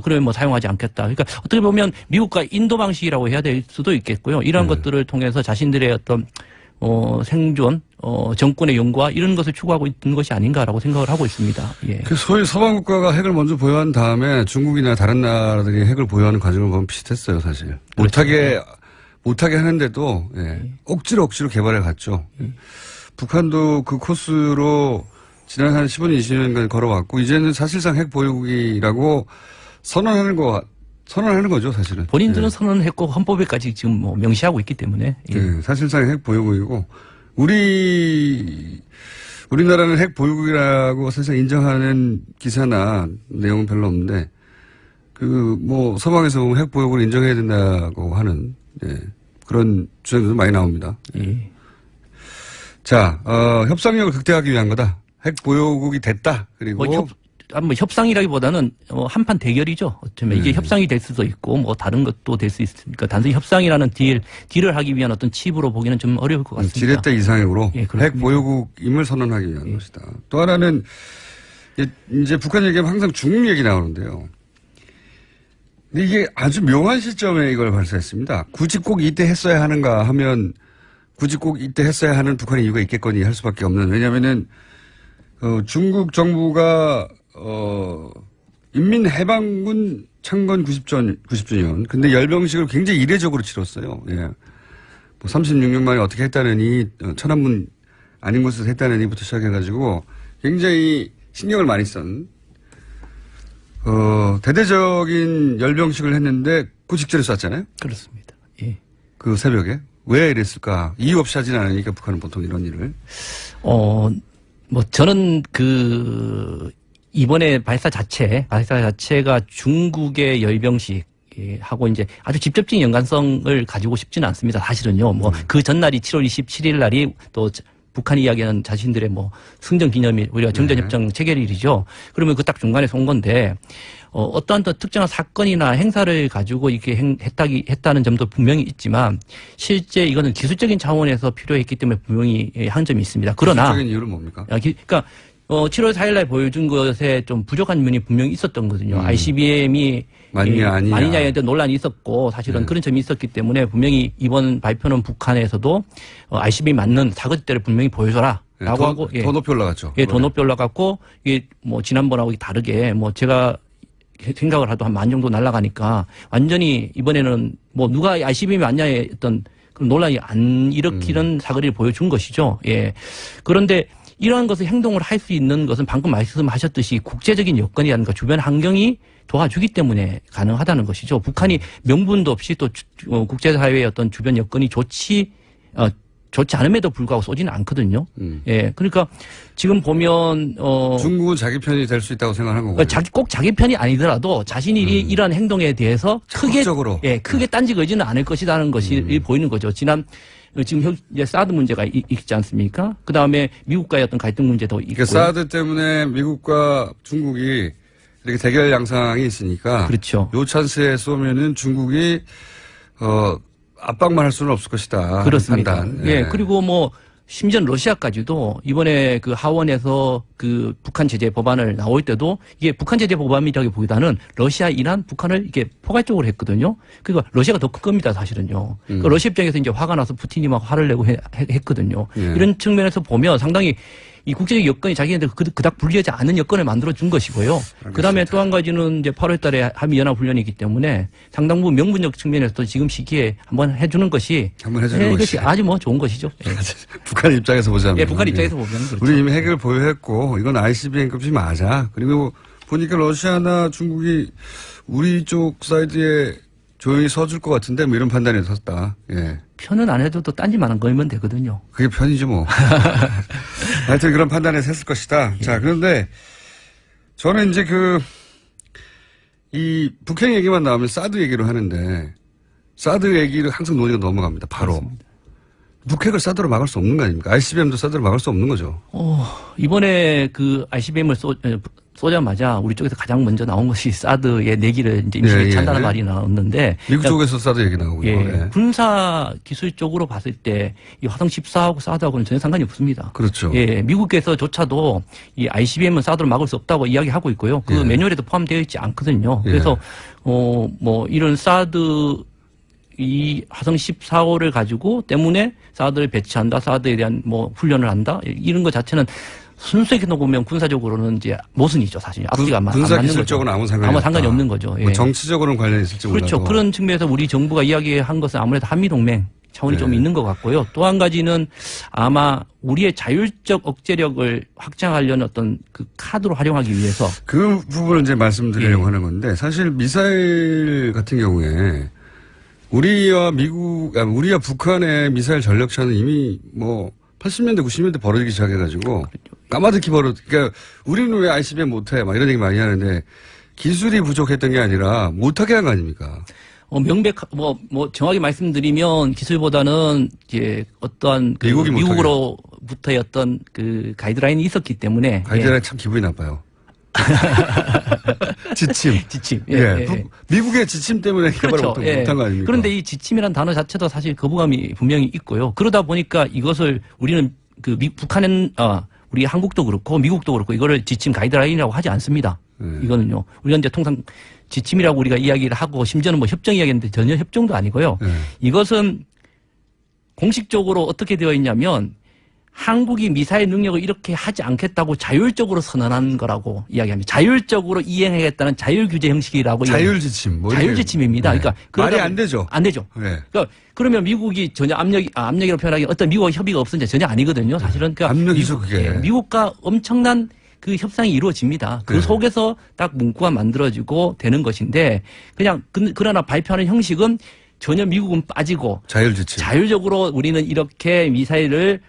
그러면 뭐 사용하지 않겠다. 그러니까 어떻게 보면 미국과 인도 방식이라고 해야 될 수도 있겠고요. 이러한 것들을 통해서 자신들의 어떤 생존, 정권의 용과 이런 것을 추구하고 있는 것이 아닌가라고 생각을 하고 있습니다. 예. 그 소위 서방 국가가 핵을 먼저 보유한 다음에 중국이나 다른 나라들이 핵을 보유하는 과정을 보면 비슷했어요, 사실. 그렇죠. 못하게 하는데도, 예. 억지로 개발해 갔죠. 북한도 그 코스로 지난 한 15년, 20년간 걸어왔고, 이제는 사실상 핵 보유국이라고 선언하는 거죠, 사실은. 본인들은 선언했고 헌법에까지 지금 뭐 명시하고 있기 때문에. 예. 네, 사실상 핵 보유국이고 우리나라는 핵 보유국이라고 사실 인정하는 기사나 내용은 별로 없는데 그 뭐 서방에서 보면 핵 보유국을 인정해야 된다고 하는 그런 주장들도 많이 나옵니다. 예. 자, 협상력을 극대화하기 위한 거다. 핵 보유국이 됐다. 그리고 뭐 협상이라기보다는 한판 대결이죠. 어쩌면 이게 협상이 될 수도 있고 뭐 다른 것도 될 수 있으니까 단순히 협상이라는 딜을 하기 위한 어떤 칩으로 보기는 좀 어려울 것 같습니다. 지렛대 이상으로 예, 핵 보유국임을 선언하기 위한 것이다. 또 하나는 이제 북한 얘기하면 항상 중국 얘기 나오는데요. 근데 이게 아주 묘한 시점에 이걸 발사했습니다. 굳이 꼭 이때 했어야 하는가 하면 굳이 꼭 이때 했어야 하는 북한의 이유가 있겠거니 할 수밖에 없는. 왜냐면은 중국 정부가 인민해방군 창건 90주년. 근데 열병식을 굉장히 이례적으로 치렀어요. 예. 뭐 36년 만에 어떻게 했다느니, 천안문 아닌 곳에서 했다느니부터 시작해가지고 굉장히 신경을 많이 쓴, 대대적인 열병식을 했는데 그 직전에 쐈잖아요? 그렇습니다. 예. 그 새벽에. 왜 이랬을까? 이유 없이 하진 않으니까 북한은 보통 이런 일을. 뭐 저는 이번에 발사 자체가 중국의 열병식 하고 이제 아주 직접적인 연관성을 가지고 싶지는 않습니다. 사실은요. 뭐 그 전날이 7월 27일 날이 또 북한이 이야기하는 자신들의 뭐 승전 기념일, 우리가 정전협정 체결일이죠. 그러면 그 딱 중간에 쏜 건데 어떠한 특정한 사건이나 행사를 가지고 이렇게 했다는 점도 분명히 있지만 실제 이거는 기술적인 차원에서 필요했기 때문에 분명히 한 점이 있습니다. 그러나 기술적인 이유는 뭡니까? 그러니까 7월 4일 날 보여준 것에 좀 부족한 면이 분명히 있었던 거거든요. ICBM이 맞느냐에 대한 논란이 있었고 사실은 그런 점이 있었기 때문에 분명히 이번 발표는 북한에서도 ICBM 맞는 사거리대를 분명히 보여줘라. 라고 하고 더 높이 올라갔죠. 예, 더 높이 올라갔고 이게 뭐 지난번하고 다르게 뭐 제가 생각을 해도 한 10,000 정도 날아가니까 완전히 이번에는 뭐 누가 ICBM이 맞냐에 어떤 그런 논란이 안 일으키는 사거리를 보여준 것이죠. 예. 그런데 이러한 것을 행동을 할 수 있는 것은 방금 말씀하셨듯이 국제적인 여건이라든가 주변 환경이 도와주기 때문에 가능하다는 것이죠. 북한이 명분도 없이 또 국제사회의 어떤 주변 여건이 좋지 않음에도 불구하고 쏘지는 않거든요. 예. 그러니까 지금 보면 중국은 자기 편이 될 수 있다고 생각하는 거고. 꼭 자기 편이 아니더라도 자신이 이러한 행동에 대해서 크게 딴지거지는 않을 것이라는 것이 보이는 거죠. 지금 이제 사드 문제가 있지 않습니까? 그 다음에 미국과의 어떤 갈등 문제도 있고. 그러니까 사드 때문에 미국과 중국이 이렇게 대결 양상이 있으니까. 그렇죠. 요 찬스에 쏘면은 중국이 압박만 할 수는 없을 것이다. 그렇습니다. 판단. 예. 그리고 뭐 심지어 러시아까지도 이번에 그 하원에서 그 북한 제재 법안을 나올 때도 이게 북한 제재 법안이라기보다는 러시아, 이란, 북한을 이게 포괄적으로 했거든요. 그러니까 러시아가 더 큰 겁니다, 사실은요. 그러니까 러시아 입장에서 이제 화가 나서 푸틴이 막 화를 내고 했거든요. 이런 측면에서 보면 상당히 이 국제적 여건이 자기네들 그닥 불리하지 않은 여건을 만들어준 것이고요. 그 다음에 또 한 가지는 이제 8월 달에 한미연합훈련이기 때문에 상당 부분 명분적 측면에서도 지금 시기에 한번 해주는 것이. 이것이 아주 뭐 좋은 것이죠. 예. 북한 입장에서 보자면. 예, 북한 입장에서 보면. 그렇죠. 우리 이미 핵을 보유했고, 이건 ICBM급이 맞아. 그리고 보니까 러시아나 중국이 우리 쪽 사이드에 조용히 서줄 것 같은데 뭐 이런 판단에 섰다. 예. 편은 안 해도 또 딴짓만 안 걸면 되거든요. 그게 편이지 뭐. 하여튼 그런 판단에 섰을 것이다. 자, 그런데 저는 이제 이 북핵 얘기만 나오면 사드 얘기를 하는데 사드 얘기를 항상 논의가 넘어갑니다. 바로. 맞습니다. 북핵을 사드로 막을 수 없는 거 아닙니까? ICBM도 사드로 막을 수 없는 거죠. 이번에 그 ICBM을 쏘자마자 우리 쪽에서 가장 먼저 나온 것이 사드의 내기를 이제 임시 찬다는 말이 나왔는데. 미국 쪽에서 사드 얘기 나오고요. 예. 군사 기술 쪽으로 봤을 때 이 화성 14하고 사드하고는 전혀 상관이 없습니다. 그렇죠. 예. 미국에서조차도 이 ICBM은 사드로 막을 수 없다고 이야기하고 있고요. 그 매뉴얼에도 포함되어 있지 않거든요. 그래서 뭐 이런 사드 이 화성 14호를 가지고 때문에 사드를 배치한다, 사드에 대한 뭐 훈련을 한다, 이런 것 자체는 순수하게 보면 군사적으로는 이제 모순이죠, 사실. 앞뒤가 안 맞는 거죠. 군사 기술적으로는 아무 상관이 없는 거죠. 예. 뭐 정치적으로는 관련이 있을지 몰라도. 그렇죠. 그런 측면에서 우리 정부가 이야기한 것은 아무래도 한미동맹 차원이 좀 있는 것 같고요. 또 한 가지는 아마 우리의 자율적 억제력을 확장하려는 어떤 그 카드로 활용하기 위해서. 그 부분을 이제 말씀드리려고 하는 건데 사실 미사일 같은 경우에 우리와 북한의 미사일 전력차는 이미 뭐 80년대, 90년대 벌어지기 시작해가지고 까마득히 그러니까 우리는 왜 ICBM 못해? 막 이런 얘기 많이 하는데 기술이 부족했던 게 아니라 못하게 한 거 아닙니까? 정확히 말씀드리면 기술보다는 이제 어떠한 그 미국으로부터의 어떤 그 가이드라인이 있었기 때문에. 가이드라인 참 기분이 나빠요. 지침. 예. 미국의 지침 때문에 개발을 못한 거 아닙니까? 그런데 이 지침이라는 단어 자체도 사실 거부감이 분명히 있고요. 그러다 보니까 이것을 우리는 북한은, 우리 한국도 그렇고 미국도 그렇고 이거를 지침 가이드라인이라고 하지 않습니다. 이거는요. 우리가 이제 통상 지침이라고 우리가 이야기를 하고 심지어는 뭐 협정 이야기했는데 전혀 협정도 아니고요. 이것은 공식적으로 어떻게 되어 있냐면 한국이 미사일 능력을 이렇게 하지 않겠다고 자율적으로 선언한 거라고 이야기합니다. 자율적으로 이행하겠다는 자율규제 형식이라고. 자율지침. 자율지침입니다. 그러니까 말이 안 되죠. 안 되죠. 그러니까 그러면 미국이 전혀 압력이라고 표현하기 어떤 미국과 협의가 없었는지 전혀 아니거든요. 사실은. 그러니까 압력이죠, 그게. 미국과 엄청난 그 협상이 이루어집니다. 그 속에서 딱 문구가 만들어지고 되는 것인데 그냥 그러나 발표하는 형식은 전혀 미국은 빠지고 자율적으로 우리는 이렇게 미사일을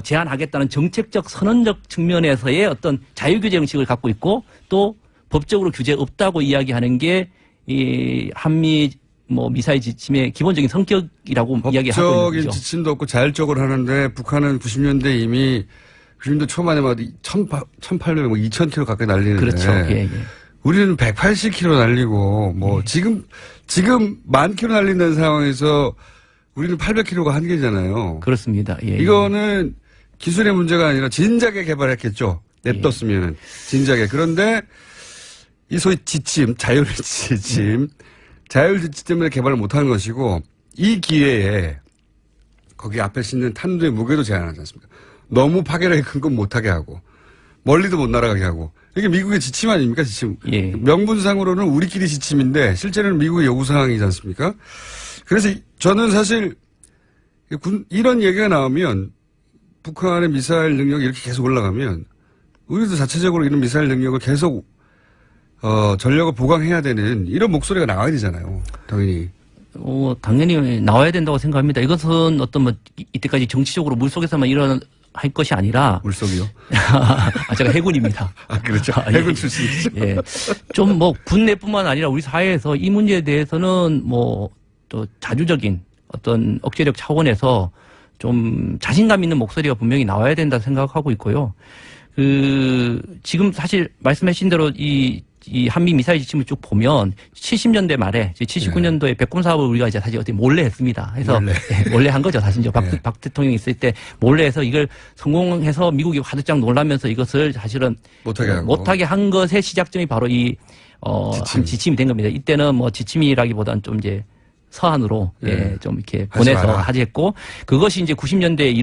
제한하겠다는 정책적 선언적 측면에서의 어떤 자유규제 형식을 갖고 있고 또 법적으로 규제 없다고 이야기하는 게 이 한미 미사일 지침의 기본적인 성격이라고 이야기하고 있는 거죠. 법적인 지침도 없고 자율적으로 하는데 북한은 90년대 이미 90년대 초반에 막 1,800, 2,000km 가까이 날리는데. 그렇죠. 예. 우리는 180km 날리고 지금 10,000km 날린다는 상황에서 우리는 800km가 한계잖아요. 그렇습니다. 예. 이거는 기술의 문제가 아니라 진작에 개발했겠죠. 냅뒀으면 진작에. 그런데 이 소위 지침, 자율지침 때문에 개발을 못하는 것이고 이 기회에 거기 앞에 싣는 탄두의 무게도 제한하지 않습니까? 너무 파괴력이 큰 건 못하게 하고 멀리도 못 날아가게 하고 이게 미국의 지침 아닙니까? 지침. 예. 명분상으로는 우리끼리 지침인데 실제로는 미국의 요구사항이지 않습니까? 그래서 저는 사실 이런 얘기가 나오면 북한의 미사일 능력이 이렇게 계속 올라가면 우리도 자체적으로 이런 미사일 능력을 계속 전력을 보강해야 되는 이런 목소리가 나와야 되잖아요. 당연히. 당연히 나와야 된다고 생각합니다. 이것은 어떤 이때까지 정치적으로 물속에서만 할 것이 아니라. 물속이요? 제가 해군입니다. 그렇죠. 해군 출신이죠. 예. 좀 군내뿐만 아니라 우리 사회에서 이 문제에 대해서는 또 자주적인 어떤 억제력 차원에서 좀 자신감 있는 목소리가 분명히 나와야 된다 생각하고 있고요. 지금 사실 말씀하신 대로 이 한미 미사일 지침을 쭉 보면 70년대 말에 79년도에 백곰 사업을 우리가 이제 사실 어떻게 몰래 했습니다. 해서 몰래 한 거죠. 사실 박 대통령이 있을 때 몰래 해서 이걸 성공해서 미국이 화들짝 놀라면서 이것을 사실은 못하게 한 것의 시작점이 바로 지침이 된 겁니다. 이때는 지침이라기보다는 좀 이제 서한으로 좀 이렇게 보내서 하지했고 그것이 이제 90년대에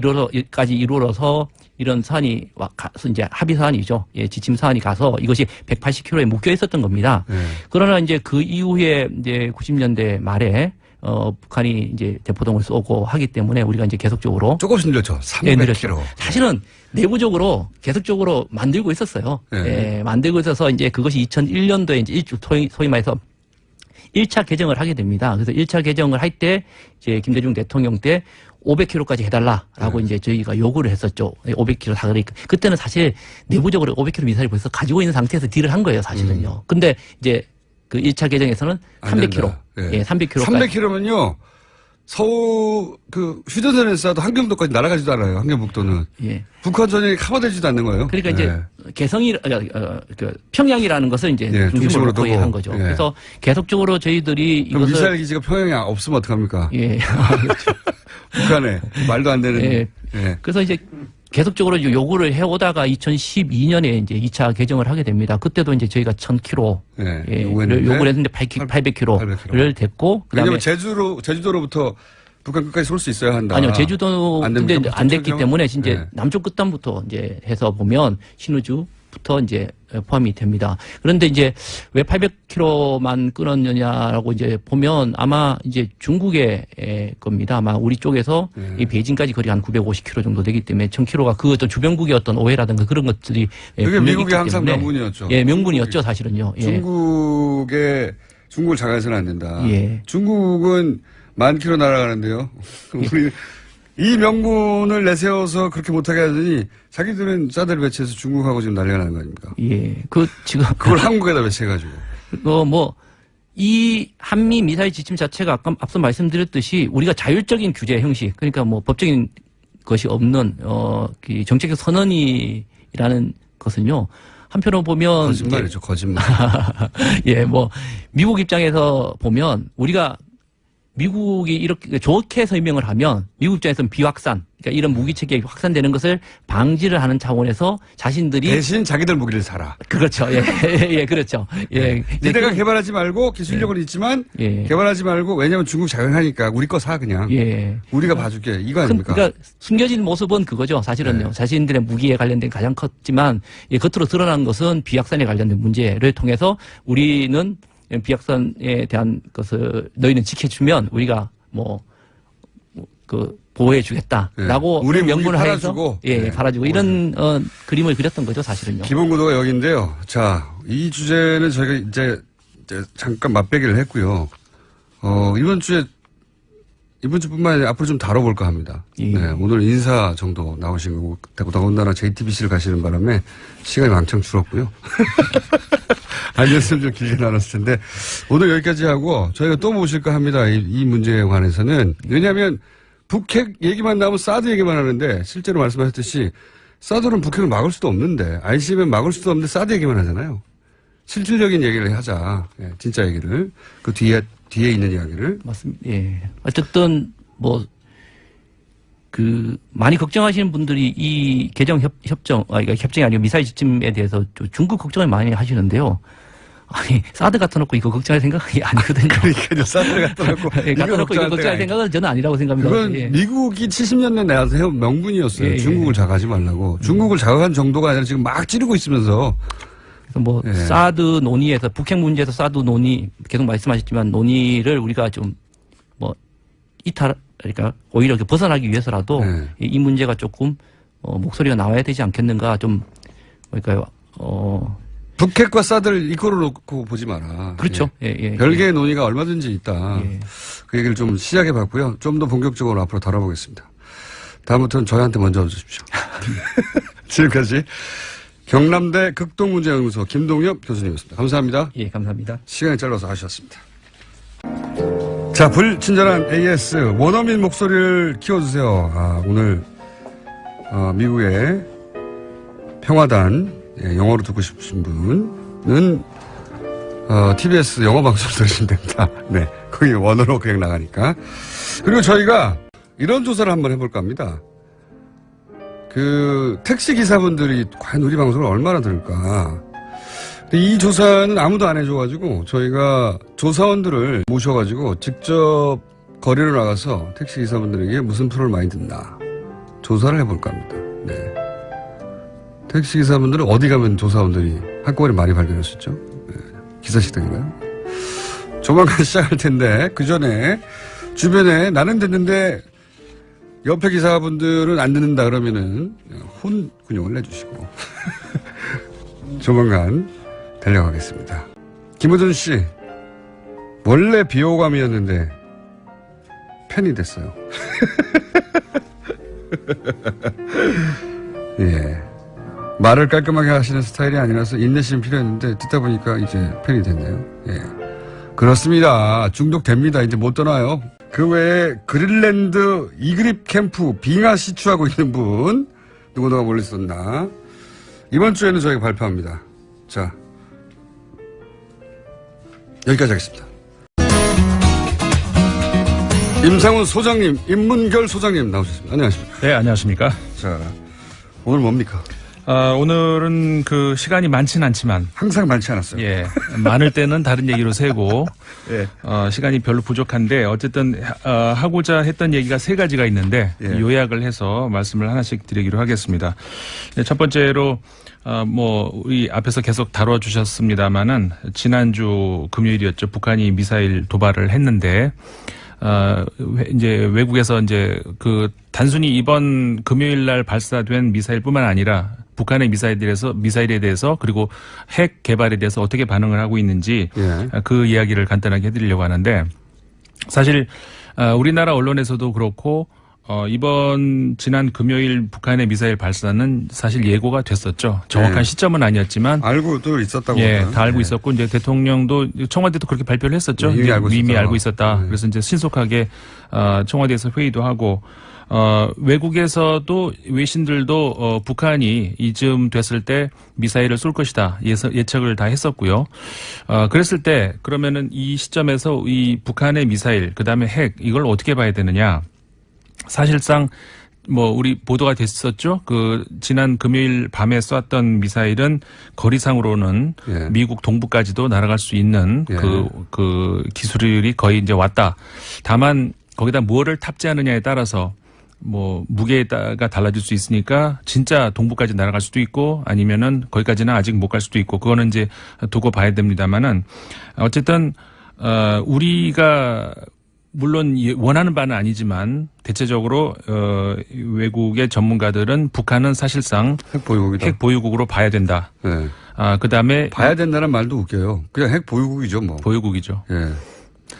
이루어서 이런 사안이 가서 이제 합의 사안이죠. 지침 사안이 가서 이것이 180km에 묶여 있었던 겁니다. 그러나 이제 그 이후에 이제 90년대 말에 북한이 이제 대포동을 쏘고 하기 때문에 우리가 이제 계속적으로 조금씩 늘렸죠. 300km. 사실은 내부적으로 계속적으로 만들고 있었어요. 네. 예, 만들고 있어서 이제 그것이 2001년도에 이제 소위 말해서 1차 개정을 하게 됩니다. 그래서 1차 개정을 할 때 이제 김대중 대통령 때 500km까지 해달라라고 이제 저희가 요구를 했었죠. 500km 다 그러니까 그때는 사실 내부적으로 500km 미사일을 벌써 가지고 있는 상태에서 딜을 한 거예요, 사실은요. 근데 이제 그 1차 개정에서는 300km. 예, 300km까지. 300km면요. 서울 휴전선에서 쏴도 한경도까지 날아가지도 않아요. 한경북도는. 예. 북한 전역이 커버되지도 않는 거예요. 그러니까 이제 개성이 평양이라는 것을 이제 중심으로 거의 한 거죠. 그래서 계속적으로 저희들이 그럼 이것을 미사일 기지가 평양에 없으면 어떡합니까? 예. 북한에 말도 안 되는. 예. 그래서 이제 계속적으로 요구를 해오다가 2012년에 이제 2차 개정을 하게 됩니다. 그때도 이제 저희가 1000km 요구를 했는데 800km를 됐고 왜냐하면 제주도로부터 북한 끝까지 쏠 수 있어야 한다. 아니요, 제주도는 근데 안 됐기 때문에 이제 네. 남쪽 끝단부터 이제 해서 보면 신우주부터 이제 포함이 됩니다. 그런데 이제 왜 800km만 끊었느냐라고 이제 보면 아마 이제 중국의 겁니다. 아마 우리 쪽에서 이 베이징까지 거리가 한 950km 정도 되기 때문에 1000km가 그 어떤 주변국의 어떤 오해라든가 그런 것들이 그게 미국의 항상 명분이었죠. 예, 명분이었죠, 사실은요. 예. 중국을 장악해서는 안 된다. 예. 중국은 10,000km 날아가는데요. 우리 이 명분을 내세워서 그렇게 못하게 하더니 자기들은 사드를 배치해서 중국하고 지금 난리가 나는 거 아닙니까? 예. 지금. 그걸 한국에다 배치해가지고. 이 한미 미사일 지침 자체가 아까 앞서 말씀드렸듯이 우리가 자율적인 규제 형식, 그러니까 뭐 법적인 것이 없는, 정책적 선언이라는 것은요, 한편으로 보면. 거짓말이죠, 거짓말. 예, 미국 입장에서 보면 우리가 미국이 이렇게 좋게 설명을 하면 미국 입장에서는 비확산, 그러니까 이런 무기 체계가 확산되는 것을 방지를 하는 차원에서 자신들이 대신 자기들 무기를 사라. 그렇죠. 예, 그렇죠. 예. 니네가 개발하지 말고 기술력은 있지만 개발하지 말고 왜냐면 중국 자극하니까 우리 거 사 그냥. 예. 우리가 봐줄게. 이거 아닙니까? 그러니까 숨겨진 모습은 그거죠. 사실은요. 자신들의 무기에 관련된 가장 컸지만 겉으로 드러난 것은 비확산에 관련된 문제를 통해서 우리는 비확산에 대한 것을 너희는 지켜주면 우리가 보호해주겠다라고 우리 명분을 팔아주고 하여서 팔아주고 이런 그림을 그렸던 거죠, 사실은요. 기본 구도가 여기인데요. 자, 이 주제는 저희가 이제 잠깐 맛배기를 했고요. 이번 주뿐만 아니라 앞으로 좀 다뤄볼까 합니다. 예. 네, 오늘 인사 정도 나오신 거고, 더군다나 JTBC를 가시는 바람에 시간이 왕창 줄었고요. 아니었으면 좀 길게 나눴을 텐데, 오늘 여기까지 하고 저희가 또 모실까 합니다. 이 문제에 관해서는. 왜냐하면 북핵 얘기만 나오면 사드 얘기만 하는데, 실제로 말씀하셨듯이 사드는 북핵을 막을 수도 없는데, ICBM 막을 수도 없는데 사드 얘기만 하잖아요. 실질적인 얘기를 하자. 진짜 얘기를. 그 뒤에 있는 이야기를. 맞습니다. 예. 어쨌든, 많이 걱정하시는 분들이 이 개정 그러니까 협정이 아니고 미사일 지침에 대해서 중국 걱정을 많이 하시는데요. 아니, 사드 갖다 놓고 이거 걱정할 생각이 아니거든요. 그러니까요. 사드를 갖다 놓고. 갖다 놓고 이거 걱정할 생각은 저는 아니라고 생각합니다. 그건 미국이 70년대 내와서 해온 명분이었어요. 중국을 자극하지 말라고. 중국을 자극한 정도가 아니라 지금 막 찌르고 있으면서. 사드 논의에서, 북핵 문제에서 사드 논의, 계속 말씀하셨지만 논의를 우리가 좀, 그러니까 오히려 벗어나기 위해서라도 이 문제가 조금, 목소리가 나와야 되지 않겠는가 좀, 북핵과 사드를 이코로 놓고 보지 마라. 그렇죠. 별개의 논의가 얼마든지 있다. 그 얘기를 좀 시작해 봤고요. 좀 더 본격적으로 앞으로 다뤄보겠습니다. 다음부터는 저희한테 먼저 와주십시오. 지금까지 경남대 극동문제연구소 김동엽 교수님이었습니다. 감사합니다. 예, 감사합니다. 시간이 짧아서 아쉬웠습니다. 자, 불친절한 AS 원어민 목소리를 키워주세요. 오늘 미국의 평화단 영어로 듣고 싶으신 분은 TBS 영어 방송 들으시면 됩니다. 네, 거기 원어로 그냥 나가니까. 그리고 저희가 이런 조사를 한번 해볼까 합니다. 택시 기사분들이 과연 우리 방송을 얼마나 들을까. 이 조사는 아무도 안 해줘가지고 저희가 조사원들을 모셔가지고 직접 거리로 나가서 택시 기사분들에게 무슨 프로를 많이 듣나 조사를 해볼까 합니다. 네. 택시 기사분들은 어디 가면 조사원들이 한꺼번에 많이 발견할 수 있죠? 네. 기사식당인가요? 조만간 시작할 텐데 그 전에 주변에 나는 듣는데 옆에 기사분들은 안 듣는다 그러면은 혼 근용을 내주시고 조만간 달려가겠습니다. 김우준 씨, 원래 비호감이었는데 팬이 됐어요. 예. 말을 깔끔하게 하시는 스타일이 아니라서 인내심이 필요했는데 듣다 보니까 이제 팬이 됐네요. 예. 그렇습니다. 중독됩니다. 이제 못 떠나요. 그 외에 그린랜드 이그립 캠프 빙하 시추하고 있는 분 누구누가 멀리 있었나. 이번 주에는 저희가 발표합니다. 자, 여기까지 하겠습니다. 임상훈 소장님, 임문결 소장님 나오셨습니다. 안녕하십니까. 네, 안녕하십니까. 자, 오늘 뭡니까? 오늘은 그 시간이 많진 않지만. 항상 많지 않았어요. 예. 많을 때는 다른 얘기로 세고. 예. 시간이 별로 부족한데, 어쨌든, 하고자 했던 얘기가 세 가지가 있는데, 예. 요약을 해서 말씀을 하나씩 드리기로 하겠습니다. 네, 첫 번째로, 우리 앞에서 계속 다뤄주셨습니다마는, 지난주 금요일이었죠. 북한이 미사일 도발을 했는데, 이제 외국에서 이제 그 단순히 이번 금요일 날 발사된 미사일뿐만 아니라 북한의 미사일에 대해서 그리고 핵 개발에 대해서 어떻게 반응을 하고 있는지 예. 그 이야기를 간단하게 해드리려고 하는데 사실 우리나라 언론에서도 그렇고 지난 금요일 북한의 미사일 발사는 사실 예고가 됐었죠. 정확한 예. 시점은 아니었지만 알고도 있었다고. 예, 다 알고 있었고 이제 대통령도 청와대도 그렇게 발표를 했었죠. 이미 알고 있었다. 네. 그래서 이제 신속하게 청와대에서 회의도 하고 외국에서도 외신들도 북한이 이쯤 됐을 때 미사일을 쏠 것이다 예측을 다 했었고요. 그랬을 때 그러면은 이 시점에서 이 북한의 미사일 그다음에 핵 이걸 어떻게 봐야 되느냐? 사실상 우리 보도가 됐었죠. 그 지난 금요일 밤에 쐈던 미사일은 거리상으로는 예. 미국 동부까지도 날아갈 수 있는 예. 그 기술이 거의 이제 왔다. 다만 거기다 뭐를 탑재하느냐에 따라서 무게가 달라질 수 있으니까 진짜 동부까지 날아갈 수도 있고 아니면은 거기까지는 아직 못 갈 수도 있고 그거는 이제 두고 봐야 됩니다만은 어쨌든 우리가 물론 원하는 바는 아니지만 대체적으로 외국의 전문가들은 북한은 사실상 핵 보유국으로 봐야 된다. 네. 그다음에 봐야 된다는 말도 웃겨요. 그냥 핵 보유국이죠, 뭐. 보유국이죠. 예.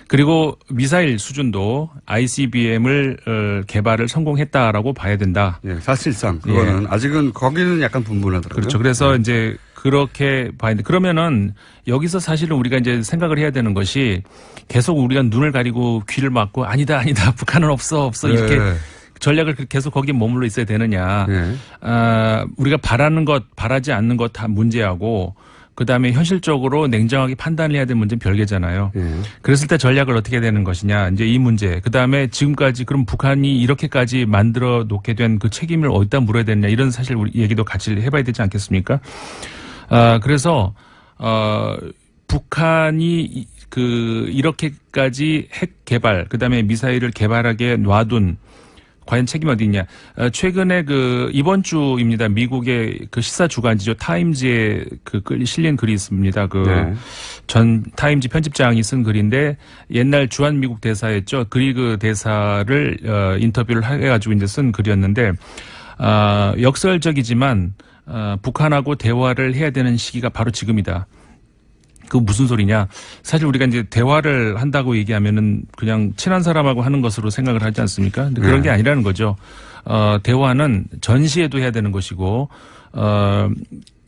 그리고 미사일 수준도 ICBM을 개발을 성공했다라고 봐야 된다. 예, 사실상 그거는 아직은 거기는 약간 분분하더라고요. 그렇죠. 그래서 이제 그렇게 봐야 되는데 그러면은 여기서 사실은 우리가 이제 생각을 해야 되는 것이 계속 우리가 눈을 가리고 귀를 막고 아니다 북한은 없어 이렇게 전략을 계속 거기에 머물러 있어야 되느냐. 우리가 바라는 것 바라지 않는 것 다 문제하고 그다음에 현실적으로 냉정하게 판단을 해야 되는 문제는 별개잖아요. 그랬을 때 전략을 어떻게 해야 되는 것이냐. 이제 이 문제. 그다음에 지금까지 그럼 북한이 이렇게까지 만들어 놓게 된 그 책임을 어디다 물어야 되느냐. 이런 사실 우리 얘기도 같이 해봐야 되지 않겠습니까? 그래서 북한이 이렇게까지 핵 개발 그다음에 미사일을 개발하게 놔둔 과연 책임이 어디 있냐. 최근에 이번 주입니다. 미국의 시사 주간지죠. 타임즈에 실린 글이 있습니다. 전 타임즈 편집장이 쓴 글인데 옛날 주한 미국 대사였죠. 그리그 대사를 인터뷰를 해가지고 이제 쓴 글이었는데 역설적이지만 북한하고 대화를 해야 되는 시기가 바로 지금이다. 그 무슨 소리냐? 사실 우리가 이제 대화를 한다고 얘기하면은 그냥 친한 사람하고 하는 것으로 생각을 하지 않습니까? 근데 그런 게 아니라는 거죠. 대화는 전시에도 해야 되는 것이고,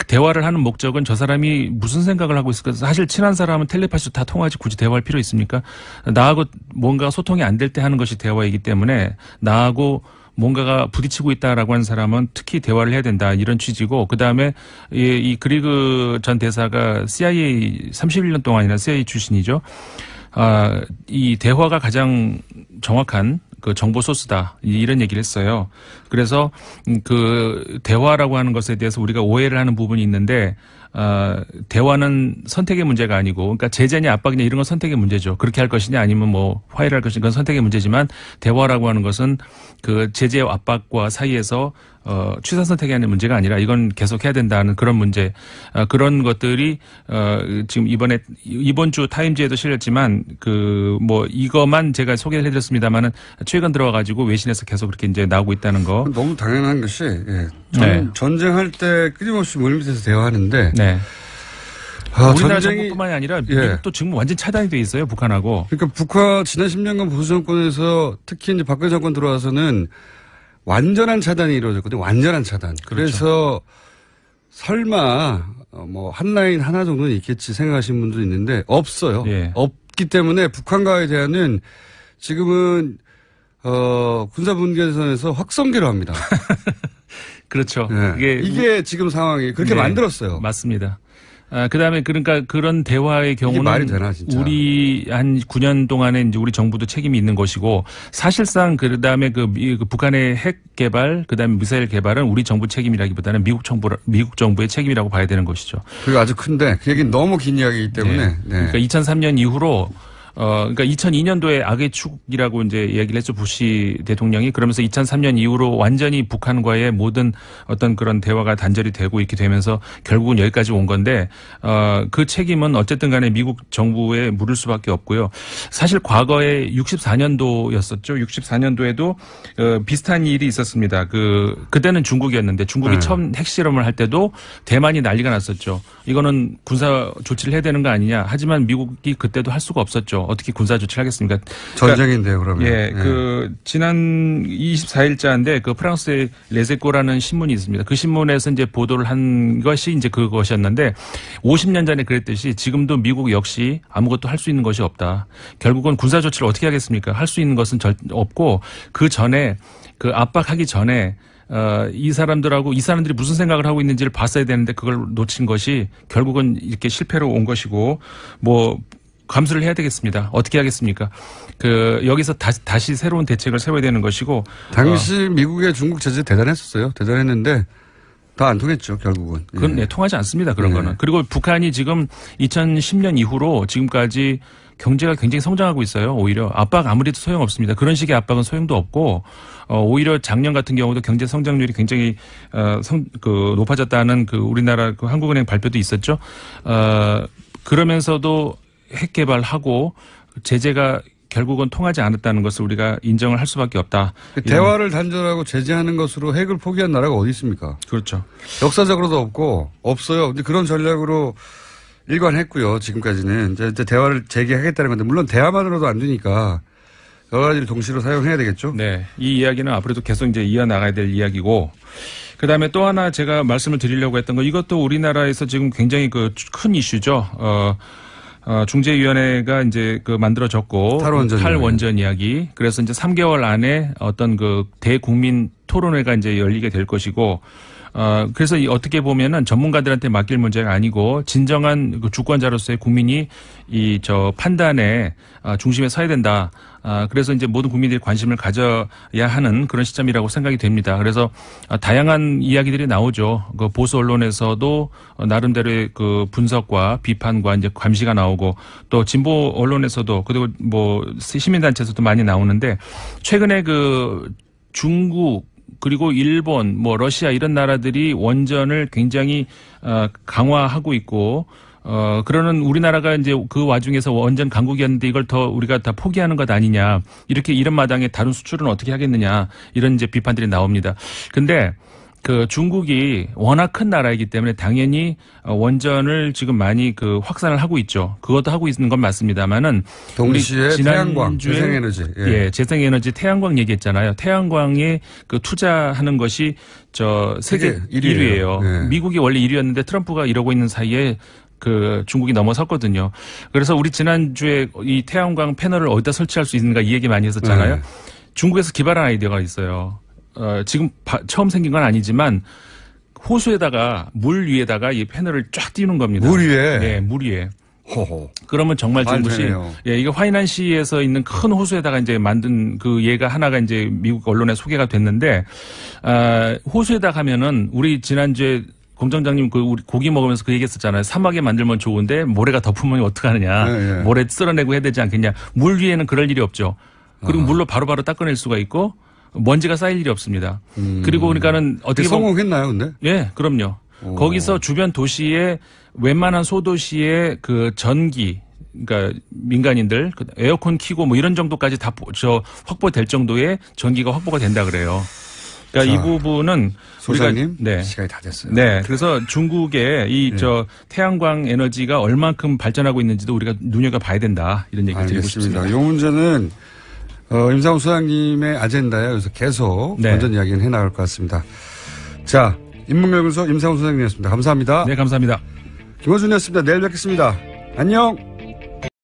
대화를 하는 목적은 저 사람이 무슨 생각을 하고 있을까? 사실 친한 사람은 텔레파시로 다 통하지 굳이 대화할 필요 있습니까? 나하고 뭔가 소통이 안 될 때 하는 것이 대화이기 때문에 나하고 뭔가가 부딪히고 있다라고 하는 사람은 특히 대화를 해야 된다 이런 취지고 그다음에 이 그리그 전 대사가 CIA 31년 동안이나 CIA 출신이죠. 이 대화가 가장 정확한 정보 소스다 이런 얘기를 했어요. 그래서 대화라고 하는 것에 대해서 우리가 오해를 하는 부분이 있는데 대화는 선택의 문제가 아니고, 그러니까 제재냐 압박이냐 이런 건 선택의 문제죠. 그렇게 할 것이냐 아니면 뭐 화해를 할 것이냐 그건 선택의 문제지만 대화라고 하는 것은 그 제재와 압박과 사이에서 취사 선택이 하는 문제가 아니라 이건 계속해야 된다는 그런 문제, 그런 것들이 지금 이번 주 타임지에도 실렸지만 그 뭐 이것만 제가 소개를 해드렸습니다만은 최근 들어와가지고 외신에서 계속 그렇게 이제 나오고 있다는 거. 너무 당연한 것이 전쟁할 때 끊임없이 물밑에서 대화하는데. 네. 우리나라 전쟁이 정부뿐만이 아니라 미국도 지금 완전 차단이 돼 있어요, 북한하고. 그러니까 북한 지난 10년간 보수 정권에서 특히 이제 박근혜 정권 들어와서는 완전한 차단이 이루어졌거든요. 완전한 차단. 그렇죠. 그래서 설마 뭐 한 라인 하나 정도는 있겠지 생각하시는 분도 있는데 없어요. 예. 없기 때문에 북한과의 대화는 지금은 군사분계선에서 확성기로 합니다. 그렇죠. 네. 이게 지금 상황이 그렇게 만들었어요. 맞습니다. 그다음에 그러니까 그런 대화의 경우는 말이 되나, 진짜. 우리 한 9년 동안에 이제 우리 정부도 책임이 있는 것이고 사실상 그다음에 그 북한의 핵 개발 그다음에 미사일 개발은 우리 정부 책임이라기보다는 미국 정부의 책임이라고 봐야 되는 것이죠. 그게 아주 큰데 그 얘기는 너무 긴 이야기이기 때문에. 네. 그러니까 2003년 이후로 그러니까 2002년도에 악의 축이라고 이제 얘기를 했죠. 부시 대통령이. 그러면서 2003년 이후로 완전히 북한과의 모든 어떤 그런 대화가 단절이 되고 이렇게 되면서 결국은 여기까지 온 건데, 그 책임은 어쨌든 간에 미국 정부에 물을 수밖에 없고요. 사실 과거에 64년도였었죠. 64년도에도 비슷한 일이 있었습니다. 그때는 중국이었는데 중국이 처음 핵실험을 할 때도 대만이 난리가 났었죠. 이거는 군사 조치를 해야 되는 거 아니냐. 하지만 미국이 그때도 할 수가 없었죠. 어떻게 군사 조치를 하겠습니까? 전쟁인데요, 그러면. 예, 지난 24일자인데 프랑스의 레세코라는 신문이 있습니다. 그 신문에서 이제 보도를 한 것이 이제 그것이었는데 50년 전에 그랬듯이 지금도 미국 역시 아무것도 할 수 있는 것이 없다. 결국은 군사 조치를 어떻게 하겠습니까? 할 수 있는 것은 없고 그 전에 압박하기 전에 이 사람들이 무슨 생각을 하고 있는지를 봤어야 되는데 그걸 놓친 것이 결국은 이렇게 실패로 온 것이고 감수를 해야 되겠습니다. 어떻게 하겠습니까? 여기서 다시 새로운 대책을 세워야 되는 것이고. 당시 미국의 중국 제재 대단했었어요. 대단했는데 다 안 통했죠, 결국은. 그건 통하지 않습니다. 그런 거는. 그리고 북한이 지금 2010년 이후로 지금까지 경제가 굉장히 성장하고 있어요. 오히려 압박 아무래도 소용없습니다. 그런 식의 압박은 소용도 없고 오히려 작년 같은 경우도 경제 성장률이 굉장히 높아졌다는 우리나라 한국은행 발표도 있었죠. 그러면서도 핵 개발하고 제재가 결국은 통하지 않았다는 것을 우리가 인정을 할 수밖에 없다. 대화를 단절하고 제재하는 것으로 핵을 포기한 나라가 어디 있습니까? 그렇죠. 역사적으로도 없어요. 근데 그런 전략으로 일관했고요. 지금까지는 이제 대화를 재개하겠다는 건데 물론 대화만으로도 안 되니까 여러 가지를 동시로 사용해야 되겠죠. 네, 이 이야기는 앞으로도 계속 이제 이어나가야 될 이야기고. 그다음에 또 하나 제가 말씀을 드리려고 했던 거 이것도 우리나라에서 지금 굉장히 큰 이슈죠. 중재위원회가 이제 만들어졌고 탈원전 이야기. 그래서 이제 3개월 안에 어떤 대국민 토론회가 이제 열리게 될 것이고. 그래서 어떻게 보면은 전문가들한테 맡길 문제가 아니고 진정한 주권자로서의 국민이 판단에 중심에 서야 된다. 그래서 이제 모든 국민들이 관심을 가져야 하는 그런 시점이라고 생각이 됩니다. 그래서 다양한 이야기들이 나오죠. 보수 언론에서도 나름대로의 분석과 비판과 이제 감시가 나오고 또 진보 언론에서도 그리고 시민단체에서도 많이 나오는데 최근에 중국 그리고 일본, 러시아 이런 나라들이 원전을 굉장히 강화하고 있고 그러는 우리나라가 이제 그 와중에서 원전 강국이었는데 이걸 우리가 다 포기하는 것 아니냐. 이런 마당에 다른 수출은 어떻게 하겠느냐. 이런 이제 비판들이 나옵니다. 근데 중국이 워낙 큰 나라이기 때문에 당연히 원전을 지금 많이 확산을 하고 있죠. 그것도 하고 있는 건 맞습니다만은 동시에 태양광, 재생에너지. 예, 재생에너지 태양광 얘기했잖아요. 태양광에 투자하는 것이 세계 1위예요. 네. 미국이 원래 1위였는데 트럼프가 이러고 있는 사이에 중국이 넘어섰거든요. 그래서 우리 지난주에 이 태양광 패널을 어디다 설치할 수 있는가 이 얘기 많이 했었잖아요. 네. 중국에서 기발한 아이디어가 있어요. 지금 처음 생긴 건 아니지만 호수에다가 물 위에다가 이 패널을 쫙 띄우는 겁니다. 물 위에? 네, 물 위에. 호호. 그러면 정말 중국이 이게 화이난시에서 있는 큰 호수에다가 이제 만든 예가 하나가 이제 미국 언론에 소개가 됐는데 호수에다 가면은 우리 지난주에 공장장님 그 우리 고기 먹으면서 그 얘기했었잖아요. 사막에 만들면 좋은데 모래가 덮으면 어떡하느냐. 네, 네. 모래 쓸어내고 해야 되지 않겠냐. 물 위에는 그럴 일이 없죠. 그리고 물로 바로바로 닦아낼 수가 있고 먼지가 쌓일 일이 없습니다. 그리고 그러니까는 어떻게 성공했나요, 근데? 예, 그럼요. 거기서 주변 도시의 웬만한 소도시의 그 전기, 그러니까 민간인들 에어컨 켜고 뭐 이런 정도까지 다 확보될 정도의 전기가 확보가 된다 그래요. 그러니까 이 부분은 소장님 네. 시간이 다 됐어요. 네, 그래서 중국의 이 태양광 에너지가 얼만큼 발전하고 있는지도 우리가 눈여겨봐야 된다 이런 얘기를 드리고 싶습니다. 이 문제는 임상훈 소장님의 아젠다에 그래서 계속 건전 이야기는 해나갈 것 같습니다. 자, 인문연구소 임상훈 소장님이었습니다. 감사합니다. 네, 감사합니다. 김어준이었습니다. 내일 뵙겠습니다. 안녕.